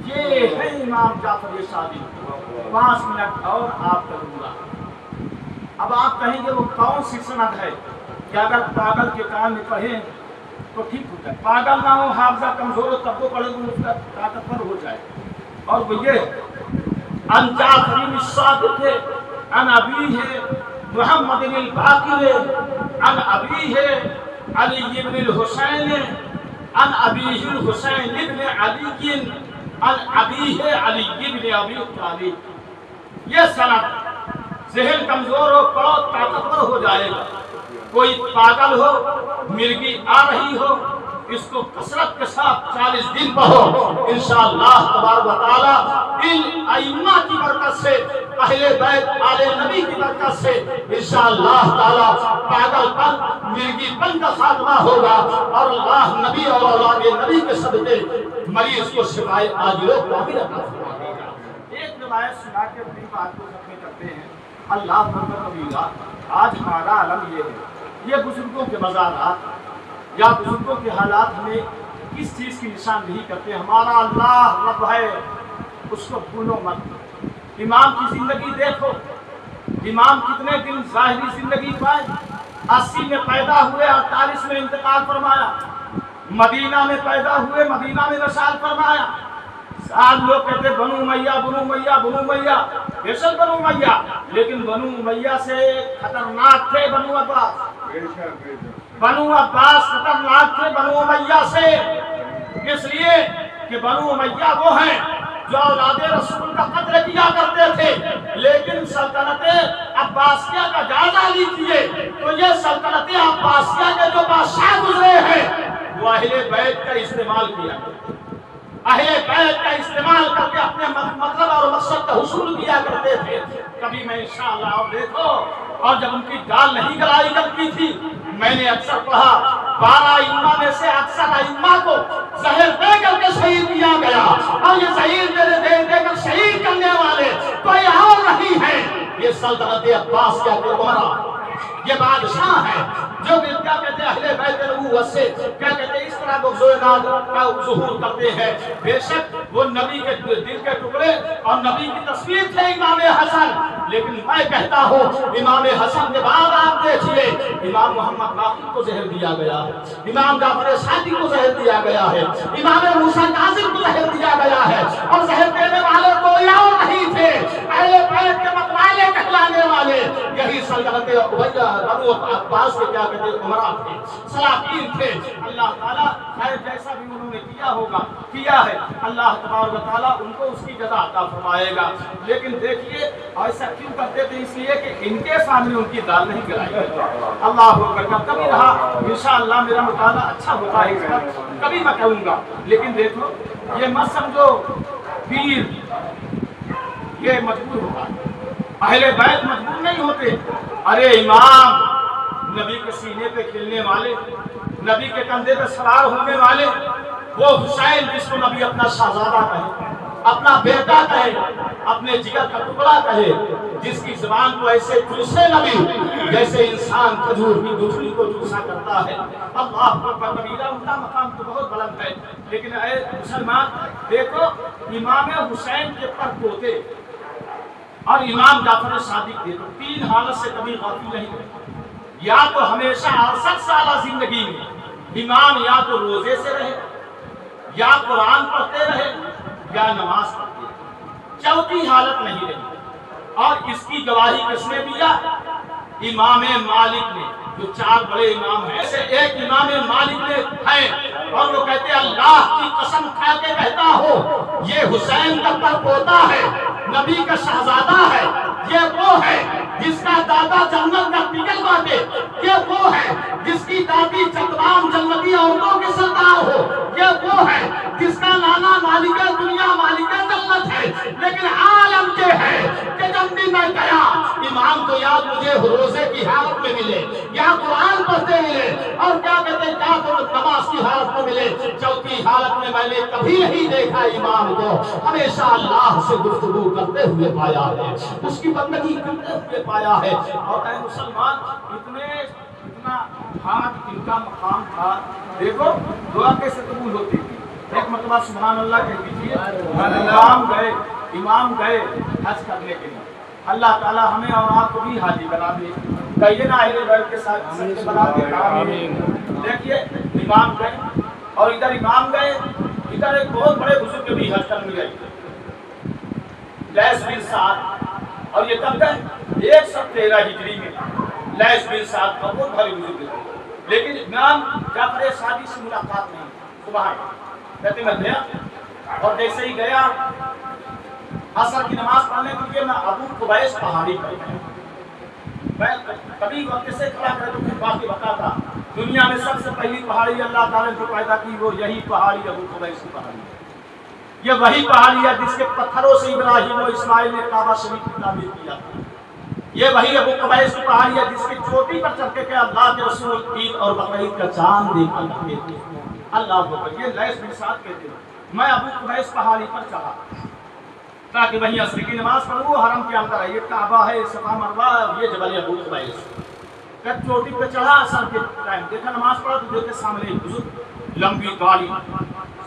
یہ ہے امام جعفر صادق۔ 5 منٹ اور آپ کروں گا۔ اب آپ کہیں گے وہ کون سی سند ہے کہ اگر پاگل کے کان میں پڑھیں تو ٹھیک ہوتا ہے، پاگل نہ ہو، حافظہ کمزور ہو تب وہ پڑھے تو اس کا طاقتور ہو جائے۔ اور وہ یہ ان جعفر الصادق ہے، ان ابی ہے محمد الباقر ہے، ان ابی ہے علی ابن الحسین، ان ابی الحسین ابن علی، ان ابی ہے علی ابن ابی طالب۔ یہ سند ذہن کمزور ہو پڑھو طاقتور ہو جائے گا۔ کوئی پاگل ہو، مرگی آ رہی ہو، اس کو کثرت کے ساتھ 40 دن پڑھو، انشاءاللہ تبارک و تعالی ان ائمہ کی برکت سے، اہل بیت آل نبی کی برکت سے انشاءاللہ تعالی پاگل پن مرگی پن کا خاتمہ ہوگا اور اللہ نبی اور اولاد نبی کے صدقے مریض کو شفائے عاجل و کامل عطا فرمائے گا۔ ایک روایت سنا کے اپنی بات کو ختم کرتے ہیں۔ اللہ کبیرہ، آج ہمارا عالم یہ ہے، یہ بزرگوں کے مزارات یا بزرگوں کے حالات ہمیں کس چیز کی نشاندہی کرتے ہیں۔ ہمارا اللہ رب ہے، اس کو بھولو مت۔ امام کی زندگی دیکھو، امام کتنے دن ظاہری زندگی پائے، 80 میں پیدا ہوئے، 48 میں انتقال فرمایا، مدینہ میں پیدا ہوئے، مدینہ میں وصال فرمایا۔ آج لوگ کہتے بنو امیہ بنو امیہ بنو امیہ، بے شک بنو امیہ، لیکن بنو امیہ سے خطرناک تھے بنو عباس، بنو عباس خطرناک تھے بنو امیہ سے۔ اس لیے کہ بنو امیہ وہ ہیں جو اولاد رسول کا قتل کیا کرتے تھے، لیکن سلطنت عباسیہ کا جائزہ لیجیے تو یہ سلطنت عباسیہ کے جو بادشاہ گزرے ہیں وہ اہل بیت کا استعمال کیا، اہل بیت کا استعمال کر کے اپنے مطلب اور مقصد کا حصول کیا کرتے تھے۔ کبھی میں انشاءاللہ آپ دیکھو، اور جب ان کی دال نہیں گلائی کرتی تھی، میں نے اکثر پڑھا 12 ائمہ میں سے اکثر ائمہ کو زہر دے کر کے شہید کیا گیا، اور یہ زہر دے کر شہید کرنے والے کوئی اور نہیں ہے، یہ سلطنت عباسیہ کے عمرا، یہ بادشاہ ہے جو کیا کہتے ہیں اہل بیت نبوت سے کیا کہتے ہیں اس طرح بغض کا ظہور کرتے ہیں۔ بے شک وہ نبی کے دل کے ٹکڑے اور نبی کی تصویر تھے امام حسن، لیکن میں کہتا ہوں امام حسن کے بعد آپ دیکھیے امام محمد باقر کو زہر دیا گیا ہے، امام جعفر صادق کو زہر دیا گیا ہے، امام موسیٰ کاظم کو زہر دیا گیا ہے، اور زہر دینے والے کوئی اور نہیں تھے، اہل بیت کے متوالے کہلانے والے یہی سلطنت بنو عباس کے کیا کہتے ہیں عمرا تھے، سلاطین تھے۔ اللہ تعالیٰ خیر جیسا بھی انہوں نے کیا ہوگا کیا ہے، اللہ تبارک و تعالیٰ ان کو اس کی جزا عطا فرمائے گا۔ لیکن دیکھیے ایسا کیوں کرتے تھے؟ اس لیے کہ ان کے سامنے ان کی دال نہیں گلائی گئی۔ اللہ اکبر، کبھی رہا انشاءاللہ میرا مطالعہ اچھا ہوتا ہے اس کا کبھی میں کہوں گا، لیکن دیکھو یہ مت سمجھو پیر یہ مجبور ہوتا ہے، اہل بیت مجبور نہیں ہوتے۔ ارے امام نبی کے سینے پہ کھلنے والے، نبی کے کندھے پہ سوار ہونے والے، وہ حسین جس کو نبی اپنا شہزادہ کہے، اپنا بیٹا کہے، اپنے جگر کا ٹکڑا کہے، جس کی زبان کو ایسے چوسے نبی جیسے انسان کھجور کی گٹھلی کو چوسا کرتا ہے۔ اللہ اکبر کبیرہ، ان کا مقام تو بہت بلند ہے، لیکن اے مسلمان دیکھو امام حسین کے پر پوتے اور امام جعفر صادق دیکھو تین حالت سے کبھی غافل نہیں ہوئے۔ یا تو ہمیشہ 68 سالہ زندگی میں امام یا تو روزے سے رہے، یا قرآن پڑھتے رہے، یا نماز پڑھتے رہے، چوتھی حالت نہیں رہی۔ اور اس کی گواہی کس نے دیا؟ امام مالک نے، جو 4 بڑے امام ہیں سے ایک امام مالک نے ہے، اور وہ کہتے ہیں اللہ کی قسم کھا کے کہتا ہو یہ حسین کا پڑپوتا ہے، نبی کا شہزادہ ہے، یہ وہ ہے جس کا دادا جنت کا ٹکٹ باندھے، یہ وہ ہے جس کی دادی تمام جنتی عورتوں کے سردار ہو، یہ وہ ہے جس کا نانا مالک دنیا مالک جنت ہے۔ لیکن عالم یہ ہے کہ جب بھی میں گیا امام تو یا مجھے روزے کی حالت میں ملے، یا قرآن پڑھتے ملے، اور کیا کہتے ہیں یا تو نماز کی حالت میں ملے، چوتھی حالت میں میں نے کبھی نہیں دیکھا امام کو، ہمیشہ اللہ سے گفتگو کرتے ہوئے پایا ہے، اس کی بندگی کرتے ہوئے پایا ہے۔ اور اے مسلمان اتنا ہاتھ ان کا مقام تھا، دیکھو دعا کیسے قبول ہوتی تھی۔ ایک مرتبہ سبحان اللہ کہہ دیجیے، امام گئے حج کرنے کے لیے، اللہ تعالی ہمیں اور آپ کو بھی حاجی بنا دے، کہیے نا اہل بیت کے ساتھ سچے بنا دے۔ آمین۔ دیکھیے امام گئے، اور ادھر امام گئے، ادھر ایک بہت بڑے بزرگ بھی حج کرنے گئے، لیث بن سعد، اور یہ کب گئے 113 ہجری میں۔ لیث بن سعد کا بہت بڑے بزرگ تھے، لیکن امام جعفر صادق سے ملاقات نہیں۔ سبحان اللہ، کہتے میں گیا، اور جیسے ہی گیا عصر کی نماز پڑھنے کے لیے میں ابو قبیس پہاڑی پر گیا۔ میں کبھی وقت سے کھڑا کرے تو پھر باقی بتاتا، دنیا میں سب سے پہلی پہاڑی اللہ تعالیٰ نے جو پیدا کی وہ یہی پہاڑی ابو قبیس کی پہاڑی ہے۔ یہ وہی پہاڑی ہے جس کے پتھروں سے ابراہیم و اسماعیل نے کعبہ شریف کی تعمیر کیا تھا۔ یہ وہی ابو قبیس کی پہاڑی ہے جس کی چوٹی پر چڑھ کے اللہ کے رسول عید اور بقرعید کا چاند دیکھا کرتے تھے۔ اللہ اکبر، یہ لیث بن سعد کہتے ہیں میں ابو قبیس پہاڑی پر چڑھا تاکہ وہیں عصر کی نماز پڑھوں، حرم کے اندر ہے، یہ کعبہ ہے، صفا مروہ ہے، یہ جبل ابو قبیس۔ جب چوٹی پہ چڑھا عصر کے ٹائم دیکھا نماز پڑھا تو دیکھے سامنے ایک بزرگ لمبی داڑھی،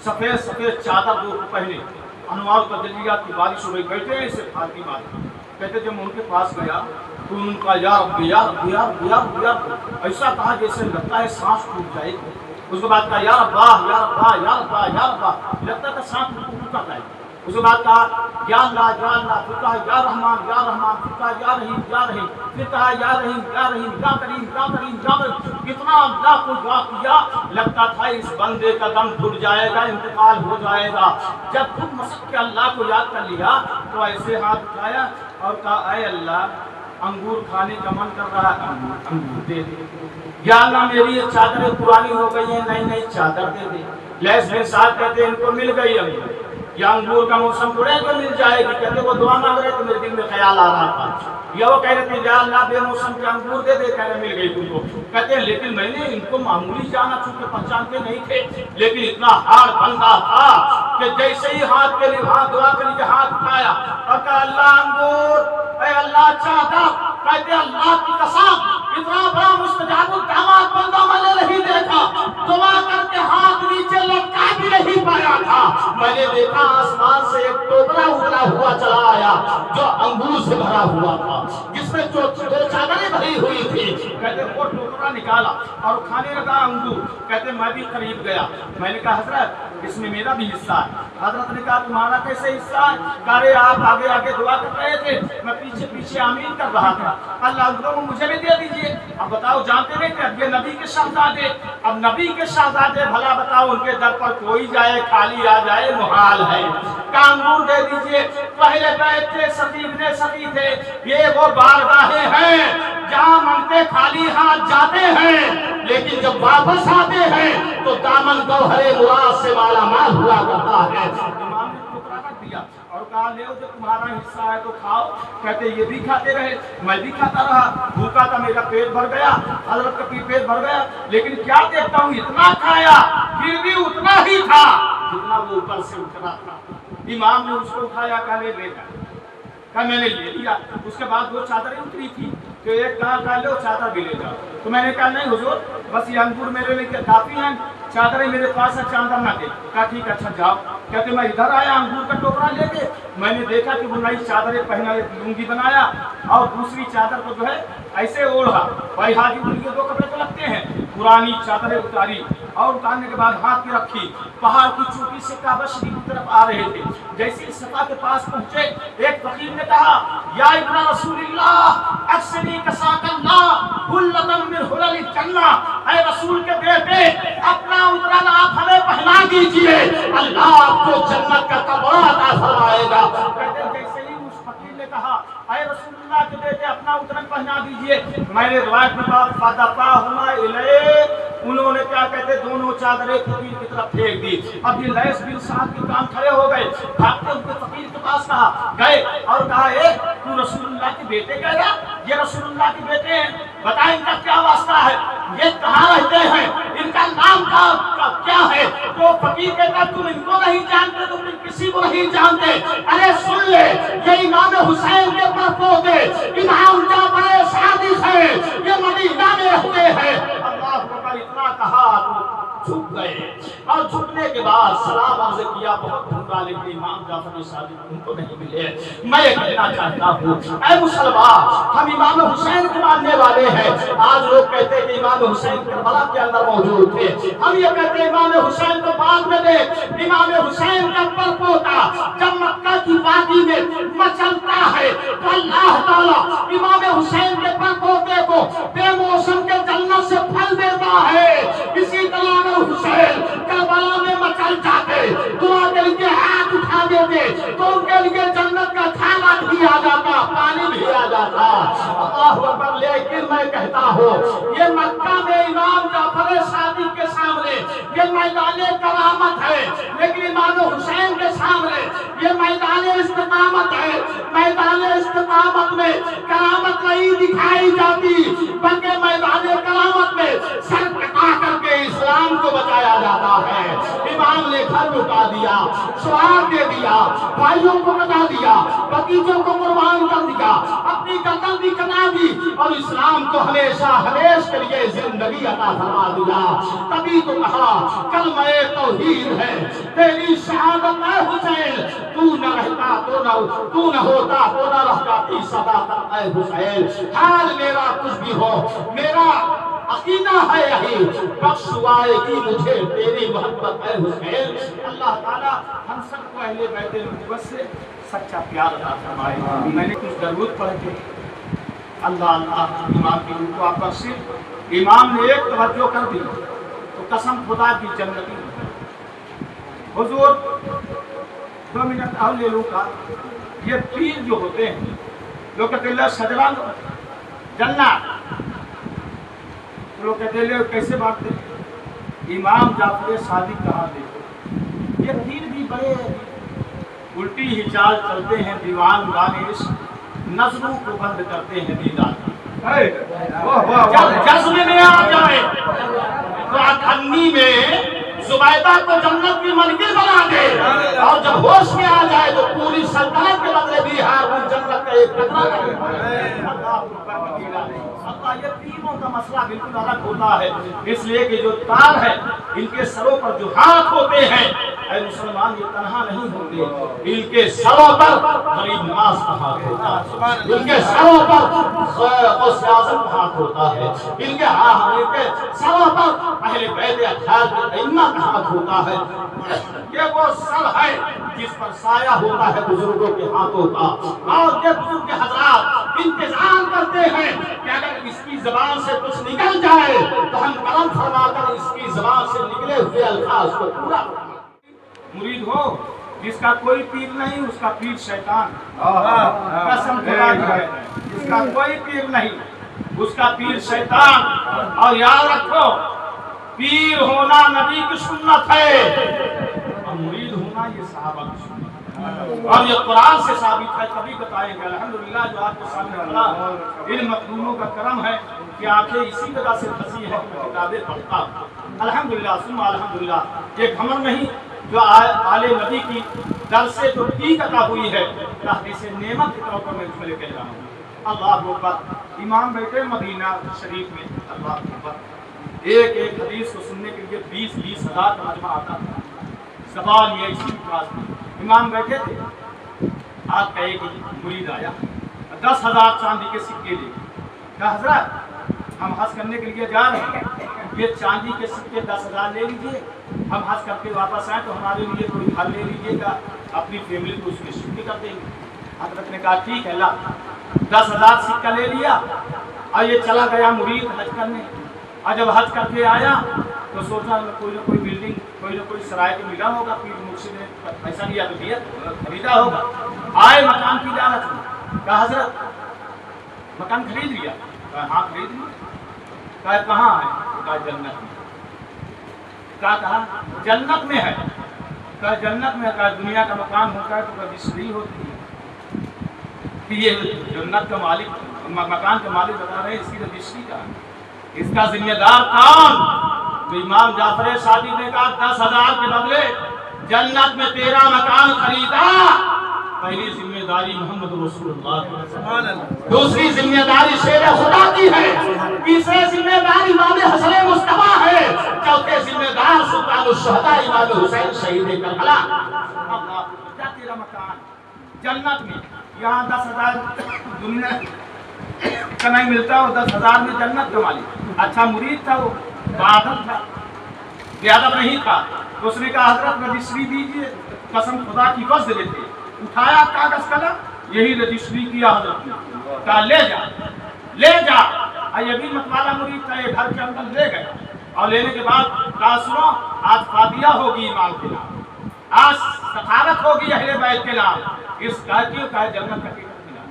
سفید سفید چادر دو پہنے، انوار تجلیات کی بارش ہو گئی، بیٹھے ہیں اسے پھانکی مارے۔ کہتے جب میں ان کے پاس گیا تو ان کا یا رب یا رب یا رب یا رب یا رب ایسا کہا جیسے لگتا ہے سانس ٹوٹ جائے گی۔ اس کے بعد کہا یا رب یا رب یا رب یا رب لگتا تھا سانس ٹوٹ جائے گی۔ اس کے بعد کہا یا اللہ یا اللہ، پھر کہا یا رحمان یا رحمان، پھر کہا یا رحیم یا رحیم، پھر کہا یا رحیم یا رحیم، یا کریم یا کریم یا کریم۔ کتنا اللہ کو دعا کیا، لگتا تھا اس بندے کا دم گھٹ جائے گا، انتقال ہو جائے گا۔ جب خود مسک کے اللہ کو یاد کر لیا تو ایسے ہاتھ اٹھایا اور کہا اے اللہ انگور کھانے کا من کر رہا ہے، انگور دے دے۔ یا اللہ میری یہ چادریں پرانی ہو گئی ہیں، نئی نئی چادر دے دے۔ لیس بن سعد کہتے ہیں ان کو مل گئی انگور، یا انگور کا موسم تھوڑے تو مل جائے گی، کہتے وہ دعا مانگ رہے تو میرے دل میں خیال آ رہا تھا، یا وہ کہہ رہے تھے یا اللہ بے موسم کے انگور دے دے، کہہ رہے مل گئی تم کو۔ کہتے ہیں لیکن میں نے ان کو معمولی جانا، چونکہ پہچانتے نہیں تھے، لیکن اتنا ہارڈ بندہ تھا کہ جیسے ہی ہاتھ کے لیے ہاتھ دعا کے لیے ہاتھ اٹھایا اور کہا اللہ انگور، اے اللہ چاہتا، کہتے اللہ کی قسم اتنا بڑا مستجاب الدعوات بندہ میں نے نہیں دیکھا، دعا کر کے ہاتھ نیچے لٹکا بھی نہیں پایا تھا۔ میں نے دیکھا آسمان سے ایک ٹوکرا اترا ہوا چلا آیا جو انگور سے بھرا ہوا تھا، جس میں دو چادریں بھری ہوئی تھی۔ کہتے وہ ٹوکرا نکالا اور کھانے لگا انگور۔ کہتے میں بھی قریب گیا، میں نے کہا حضرت اس میں میرا بھی حصہ ہے۔ حضرت نے کہا تمہارا کیسے حصہ ہے؟ کہہ رہے آپ آگے آگے دعا کر رہے تھے، میں پیچھے پیچھے آمین کر رہا تھا، اللہ انگوروں کو مجھے بھی دے دیجئے۔ اب بتاؤ جانتے نہیں کہ اب یہ نبی کے شہزادے، اب نبی کے شہزادے بھلا بتاؤ ان کے در پر کوئی جائے خالی آ جائے محال ہے، کہ انگور دے دیجئے۔ پہلے بیت تھے، سقیف سقی تھے، یہ وہ بارگاہیں ہیں جہاں منگتے خالی ہاتھ جاتے ہیں، لیکن جب واپس آتے ہیں تو دامن گوہر مراد سے مالا مال ہوا کرتا ہے۔ امام نے ٹکڑا رکھ دیا اور کہا لے جو تمہارا حصہ ہے تو کھاؤ۔ کہتے یہ بھی کھاتے رہے، میں بھی کھاتا رہا، بھوکا تھا، میرا پیٹ بھر گیا، حضرت کا پیٹ بھر گیا، لیکن کیا دیکھتا ہوں اتنا کھایا پھر بھی اتنا ہی تھا جتنا وہ اوپر سے اترا تھا۔ امام نے اس کو اٹھایا، کہا لے لے جا، کہا میں نے لے لیا۔ اس کے بعد وہ چادریں اتری تھی کہ ایک کہا لو چادر بھی لے جاؤ، تو میں نے کہا نہیں حضور بس یہ انگور میرے لیے کافی ہیں، چادریں میرے پاس ہے، چادر نہ دے۔ کہا ٹھیک اچھا جاؤ۔ کہتے میں ادھر آیا انگور کا ٹوکرا لے کے، میں نے دیکھا کہ وہ نئی چادریں پہنا، ایک لنگی بنایا اور دوسری چادر کو جو ہے ایسے اوڑھا۔ بھائی حاجی کے دو کپڑے تو لگتے ہیں، پرانی چادریں اتاری اور اتارنے کے بعد ہاتھ میں رکھی۔ پہاڑ کی چوٹی سے کعبہ شریف کی طرف آ رہے تھے، جیسے ہی صفا کے پاس پہنچے ایک فقیر نے کہا یا ابن رسول اللہ اکسنی کساک اللہ حلتم من حلل الجنہ، اے رسول کے بیٹے اپنا اترنا آپ ہمیں پہنا دیجئے، اللہ آپ کو جنت کا کپڑا عطا فرمائے گا۔ کہتے جیسے ہی اس فقیر نے کہا اے رسول اللہ کے بیٹے اپنا اترن پہنا دیجئے، میں نے روایت میں بات فَدَفَعَهُمَا إِلَيْهِ، انہوں نے کیا کہتے دونوں چادریں فقیر کی طرف پھینک دی۔ اب یہ لیس بن سعد کے کام کھڑے ہو گئے، بھاگتے ہوئے فقیر کے پاس گئے اور کہا اے تو رسول اللہ کے بیٹے کہہ رہا؟ یہ رسول اللہ کے بیٹے ہیں، بتا ان کا کیا واسطہ ہے، یہ کہاں رہتے ہیں، ان کا نام کیا ہے؟ تو فقیر کہتا تم ان کو نہیں جانتے، تم کسی کو نہیں جانتے، ارے سن لے یہ امام حسین کے پڑپوتے امام جعفر صادق ہیں، یہ مدینہ میں رہتے ہیں۔ اللہ اکبر، اتنا کہا تو جھک گئے اور جھکنے کے بعد سلام عرض کیا، بہت ڈھونڈا لیکن امام جعفر صادق ان کو نہیں ملے۔ میں یہ کہنا چاہتا ہوں اے مسلمان، ہم امام حسین کے ماننے والے ہیں۔ آج لوگ کہتے ہیں کہ امام حسین کربلا کے اندر موجود تھے، ہم یہ کہتے ہیں امام حسین کو بعد میں دے۔ امام حسین کا پرپوتا جب مکہ کی وادی میں مچلتا ہے تو اللہ تعالیٰ امام حسین کے پرپوتے کو بے موسم کے جنت سے پھل دیتا ہے۔ اسی طرح حسین کربلا میں مچل جاتے، دعا کے لیے ہاتھ اٹھا دیتے تو ان کے لیے جنت کا کھانا بھی آ جاتا، پانی بھی آ جاتا۔ اللہ اکبر، لیکن میں کہتا ہوں یہ مکہ میں امام جعفر صادق کے سامنے یہ میدان کرامت ہے، لیکن امام حسین کے سامنے یہ میدان استقامت ہے۔ میدان استقامت میں کرامت نہیں دکھائی جاتی، بلکہ میدان کرامت میں سر کٹا کر کے اسلام کو بچایا جاتا ہے۔ امام نے گھر لٹا دیا، سوار دے دیا، بھائیوں کو بتا دیا، بتیجوں کو قربان کر دیا، اپنی گردن بھی کٹا دی اور اسلام کو ہمیشہ ہمیش کے لیے زندگی عطا فرما دیا۔ تبھی تو کہا کلمہ توحید ہے تیری شہادت اے حسین، تو نہ رہتا تو نہ ہوتا تو نہ رہ جاتی صداقت اے حسین۔ حال میرا کچھ بھی ہو، میرا عقیدہ ہے یہی، بخش آئے گی مجھے تیری محبت ہے حسین۔ اللہ تعالیٰ ہم سب کو اہل بیت نبوت سے سچا پیار عطا فرمائے۔ میں نے کچھ درود پڑھ کے اللہ امام کی روح کو آپ بخشے۔ امام نے ایک توجہ کر دی تو قسم خدا کی جنتی حضور 2 منٹ اور لے لوں کا۔ یہ پیر جو ہوتے ہیں لوگ کہتے ہیں شجران جنت، لوگ کہتے ہیں کیسے بانٹتے ہیں؟ امام جعفر صادق کہا دے یہ پیر بھی بڑے الٹی ہی چال چلتے ہیں، دیوان دانش نظروں کو بند کرتے ہیں دیدار۔ جب جذبے میں آ جائے تو اٹھنی میں زبیدہ کو جنت کی منزل بنا دے، اور جب ہوش میں آ جائے تو پوری سلطنت کے بدلے بھی ہارون جنت کا ایک قطرہ نہیں۔ اللہ یہ تینوں کا مسئلہ بالکل الگ ہوتا ہے، اس لیے کہ جو تار ہے ان کے سروں پر جو ہاتھ ہوتے ہیں، اے مسلمان یہ تنہا نہیں ہوتے، ان کے سروں پر غریب نواز کا ہاتھ ہوتا ہے، ان کے سروں پر غوث اعظم کا ہاتھ ہوتا ہے، ان کے سروں پر اہل بیت اطہار کے ائمہ کا ہاتھ ہوتا ہے۔ یہ وہ سر ہے جس پر سایہ ہوتا ہے بزرگوں کے ہاتھوں کا، اور یہ بزرگ حضرات انتظار کرتے ہیں کہ اگر اس کی زبان سے کچھ نکل جائے تو ہم کرم فرما کر اس کی زبان سے نکلے ہوئے الفاظ کو پورا کریں۔ مرید ہو جس کا کوئی پیر نہیں اس کا پیر شیطان، قسم خدا کی ہے، جس کا کوئی پیر نہیں اس کا پیر شیطان۔ اور یاد رکھو پیر ہونا نبی کی سنت ہے اور مرید ہونا یہ صحابہ کی سنت ہے، اور یہ قرآن سے ثابت ہے۔ کبھی بتائیں گے الحمدللہ جو آپ کو سامنے کھڑا ان مخدوموں کا کرم ہے کہ آنکھیں اسی وجہ سے پھنسی ہے کہ کتابیں پڑھتا ہوں الحمدللہ ثم الحمدللہ۔ یہ گھمنڈ نہیں جو آل نبی کی در سے جو ٹیک عطا ہوئی ہے تحدیث نعمت کے طور پر میں اس میں لے کے جا رہا ہوں۔ اللہ اکبر۔ امام بیٹھے مدینہ شریف میں، اللہ اکبر، ایک ایک حدیث کو سننے کے لیے 20-20 ہزار کا مجمع آتا تھا۔ سوال یہ اسی پاس میں امام بیٹھے تھے، آپ کا ایک مرید آیا 10,000 چاندی کے سکے لے کہا حضرت ہم حج کرنے کے لیے جا رہے ہیں، یہ چاندی کے سکے 10,000 لے لیجئے، ہم حج کر کے واپس آئیں تو ہمارے لیے کوئی گھر لے لیجئے گا، اپنی فیملی کو اس میں شفٹ کر دیں گے۔ حضرت نے کہا ٹھیک ہے، 10,000 سکہ لے لیا اور یہ چلا گیا مرید حج کرنے۔ اور جب حج کر کے آیا تو سوچا کوئی نہ کوئی بلڈنگ، کوئی نہ کوئی سرائے کو ملا ہوگا، پیر مرشد نے پیسہ لیا تو دیا، خریدا ہوگا۔ آئے مکان کی لالچ میں، کہا حضرت مکان خرید لیا؟ کہا ہاں خرید لیا۔ کہا کہاں ہے؟ کہا جنت میں۔ کہا جنت میں ہے؟ کہا جنت میں ہے۔ کہا دنیا کا مکان ہوتا ہے تو کبھی سری ہوتی ہے کہ یہ جنت کا مالک، مکان کا مالک بتا رہے ہیں، اس کی رجسٹری کا ہے، اس کا ذمہ دار کون؟ تو امام جعفر صادق نے کہا 10,000 کے بدلے جنت میں تیرا مکان خریدا۔ پہلی ذمہ داری محمد رسول اللہ، دوسری ذمہ داری شیر خدا کی ہے، تیسری ذمہ داری امام حسن مصطفیٰ ہے، چوتھے ذمہ دار سلطان الشہداء امام حسین شہید کربلا۔ کیا تیرا مکان جنت میں؟ یہاں 10,000 دنیا کا نہیں ملتا، وہ 10,000 میں جنت کا مالک۔ اچھا مرید تھا، وہ بادل تھا، بیادب نہیں تھا، تو اس نے کہا حضرت رجسٹری دیجئے، قسم خدا کی وزن لیتے۔ اٹھایا کاغذ قلم، یہی رجسٹری کیا حضرت نے، کہا لے جا لے جا۔ یہ بھی متوالا مرید تھا، یہ گھر کے اندر لے گیا، اور لینے کے بعد کہا سنو آج فاتحہ ہوگی امام کے نام، آج سفارت ہوگی اہل بیت کے نام، اس کا کیوں کہا جنت کا ٹکٹ ملا،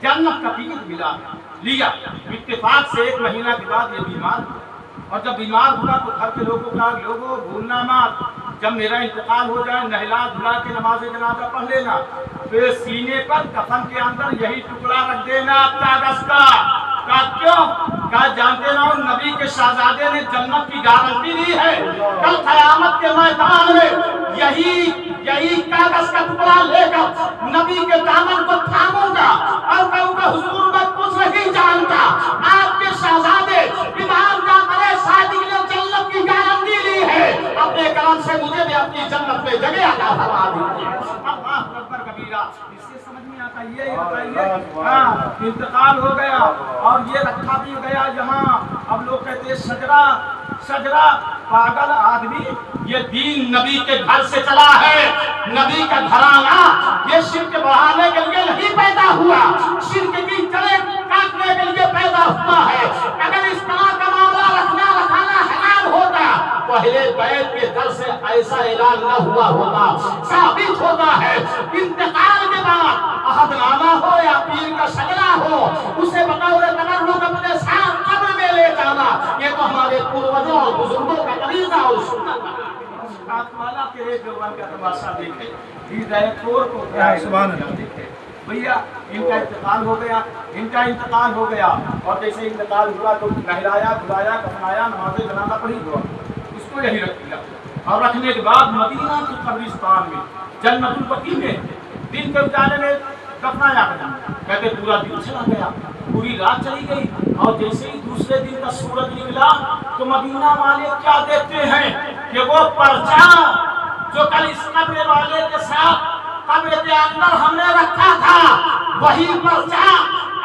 جنت کا ٹکٹ ملا، لیا۔ اتفاق سے 1 مہینہ کے بعد یہ بیمار، اور جب بیمار ہوا تو گھر کے لوگوں کا لوگوں بھولنا مت، جب میرا انتقال ہو جائے نہلا دھلا کے نماز جنازہ پڑھ لینا، پھر سینے پر کفن کے اندر یہی ٹکڑا رکھ دینا کاغذ کا۔ کہا کیوں؟ کہا جانتے نہ نبی کے شہزادے نے جنت کی گارنٹی دی ہے، کل قیامت کے میدان میں یہی کاغذ کا ٹکڑا لے کر نبی کے دامن کو تھاموں گا اور کہوں گا حضور میں کچھ نہیں جانتا، آپ کے شہزادے امام جعفر صادق نے جنت کی گارنٹی لی ہے، اپنے کرم سے مجھے بھی اپنی جنت میں جگہ عطا فرما دیجیے۔ اللہ اکبر کبیرہ۔ اس سے یہ سمجھ میں آتا ہے یہ بتائیے ہاں انتقال ہو گیا اور یہ رکھا بھی گیا یہاں. اب لوگ کہتے ہیں شجرا شجرا پاگل آدمی یہ دین نبی کے گھر سے چلا ہے. نبی کا گھرانہ یہ شرک بڑھانے کے لیے نہیں پیدا ہوا, شرک کی جڑیں کاٹنے کے لیے پیدا ہوا ہے. اگر اس طرح کا معاملہ رکھنا حلال ہوتا پہلے بیت کے در سے ایسا اعلان نہ ہوا ہوتا. ثابت ہوتا ہے انتقال کے بعد عہد نامہ ہو یا پیر کا شجرا ہو اسے بطور تبرک اپنے ساتھ قبر میں لے جانا یہ تو ہمارے پروجوں اور بزرگوں کا طریقہ اور سنت ہے. والا تیرے جوان کا تماشا دیکھے ہدایت کو کیا سبحان اللہ دیکھے بھیا ان کا انتقال ہو گیا اور جیسے انتقال ہوا تو نہلایا دھلایا کفنایا نماز جنازہ پڑھی ہوا اس کو یہی رکھ دیا. اور رکھنے کے بعد مدینہ کے قبرستان میں جنت البقیع میں دن کے اجالے میں دفنایا گیا. کہتے پورا دن چلا گیا, پوری رات چلی گئی اور جیسے ہی دوسرے دن کا سورج نکلا تو مدینہ والے کیا دیکھتے ہیں کہ وہ پرچہ جو کل اس قبر والے کے ساتھ قبر کے اندر ہم نے رکھا تھا وہی پرچہ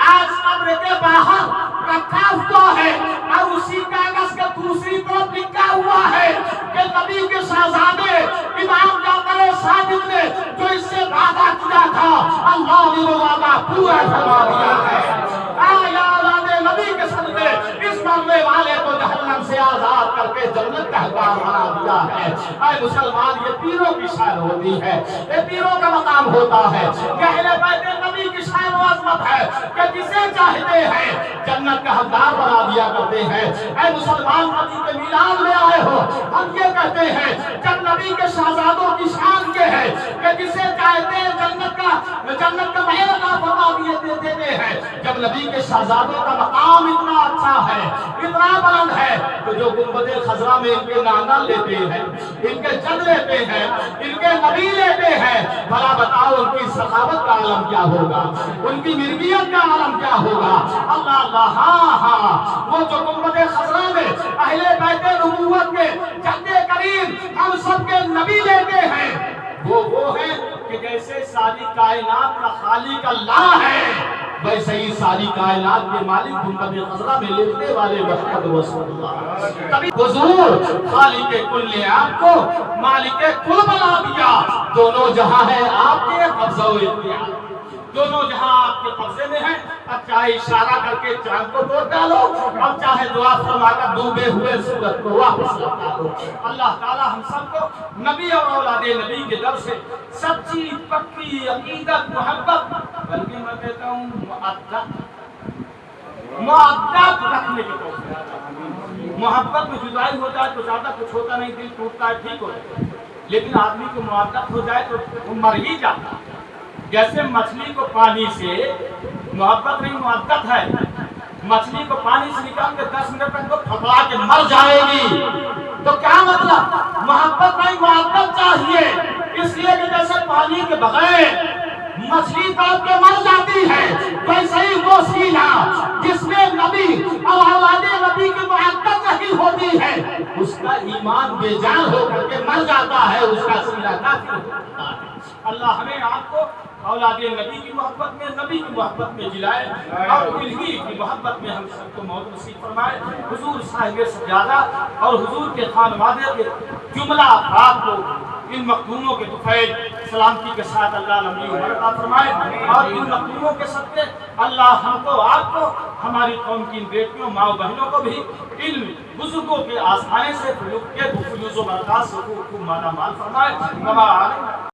آج قبر کے باہر رکھا ہوا ہے اور اسی کاغذ کے دوسری طرف لکھا ہوا ہے کہ نبی کے شہزادے امام جعفر صادق نے جو اس سے وعدہ کیا تھا اللہ نے وہ وعدہ پورا فرما دیا ہے. آیا نبی کے صدقے اس مرنے والے کو جہنم سے آزاد کر کے جنت کا حقدار بنا دیا ہے. اے مسلمان یہ پیروں کی شان ہوتی ہے, یہ پیروں کا مقام ہوتا ہے. کہنے بیٹھے نبی کی شان و عظمت ہے کہ جسے چاہتے ہیں جنت کا حقدار بنا دیا کرتے ہیں. اے مسلمان نبی کے میلاد میں آئے ہو ہم یہ کہتے ہیں جب نبی کے شہزادوں کی شان یہ ہے کہ جسے چاہتے ہیں جنت کا محل عطا فرما دیتے ہیں. جب نبی کے شہزادوں کا مقام اتنا اچھا ہے اتنا بلند ہے تو جو گنبد خضرا میں ان کے نانا لیتے ہیں ان کے جد لیتے ہیں ان کے نبی لیتے ہیں بھلا بتاؤ ان کی سخاوت کا عالم کیا ہوگا, ان کی مرگیت کا عالم کیا ہوگا. اللہ اللہ ہاں وہ جو گنبد خضرا میں اہل بیت نبوت کے جد کریم ہم سب کے نبی لیتے ہیں وہ ہیں کہ جیسے ساری کائنات کا خالق اللہ ہے ویسے ہی ساری کائنات کے مالک گنبد خضرا میں لیٹنے والے محمد رسول اللہ. تبھی حضور خالق کل نے آپ کو مالک کل بنا دیا. دونوں جہاں ہیں آپ کے قبضہ و اختیار, دونوں جہاں آپ کے قبضے میں ہیں. اب چاہے اشارہ کر کے چاند کو توڑ ڈالو اور چاہے دعا فرما کر ڈوبے ہوئے سورج کو واپس لوٹا دو. اللہ تعالی ہم سب کو نبی اور اولاد نبی کے در سے سچی پکی عقیدت محبت بلکہ میں کہتا ہوں معدت رکھنے کی توفیق. محبت میں جدائی ہو جائے تو زیادہ کچھ ہوتا نہیں, دل ٹوٹتا ہے ٹھیک ہوتا ہے, لیکن آدمی کو معدت ہو جائے تو وہ مر ہی جاتا. جیسے مچھلی کو پانی سے محبت نہیں معدت ہے, مچھلی کو پانی سے نکال کے 10 منٹ تک وہ پھپڑا کے مر جائے گی. تو کیا مطلب محبت نہیں معدت چاہیے. اس لیے کہ جیسے پانی کے بغیر مچھلی تڑپ کے مر جاتی ہے ویسے ہی وہ سینہ جس میں نبی اور اولاد نبی کی معدت نہیں ہوتی ہے اس کا ایمان بے جان ہو کر کے مر جاتا ہے, اس کا سینہ کافر ہوتا ہے. اللہ ہمیں آپ کو اولاد نبی کی محبت میں نبی کی محبت میں جلائے اور الہی کی محبت میں ہم سب کو موت نصیب فرمائے. حضور صاحب سجادہ اور حضور کے خانوادے کے جملہ افراد کو ان مخدوموں کے طفیل سلامتی کے ساتھ اللہ لمبی عمر عطا فرمائے اور ان مخدوموں کے صدقے اللہ ہم کو آپ کو ہماری قوم کی ان بیٹیوں ماں و بہنوں کو بھی علم بزرگوں کے آستانے سے فیوز و برکات سے خوب مالا مال فرمائے.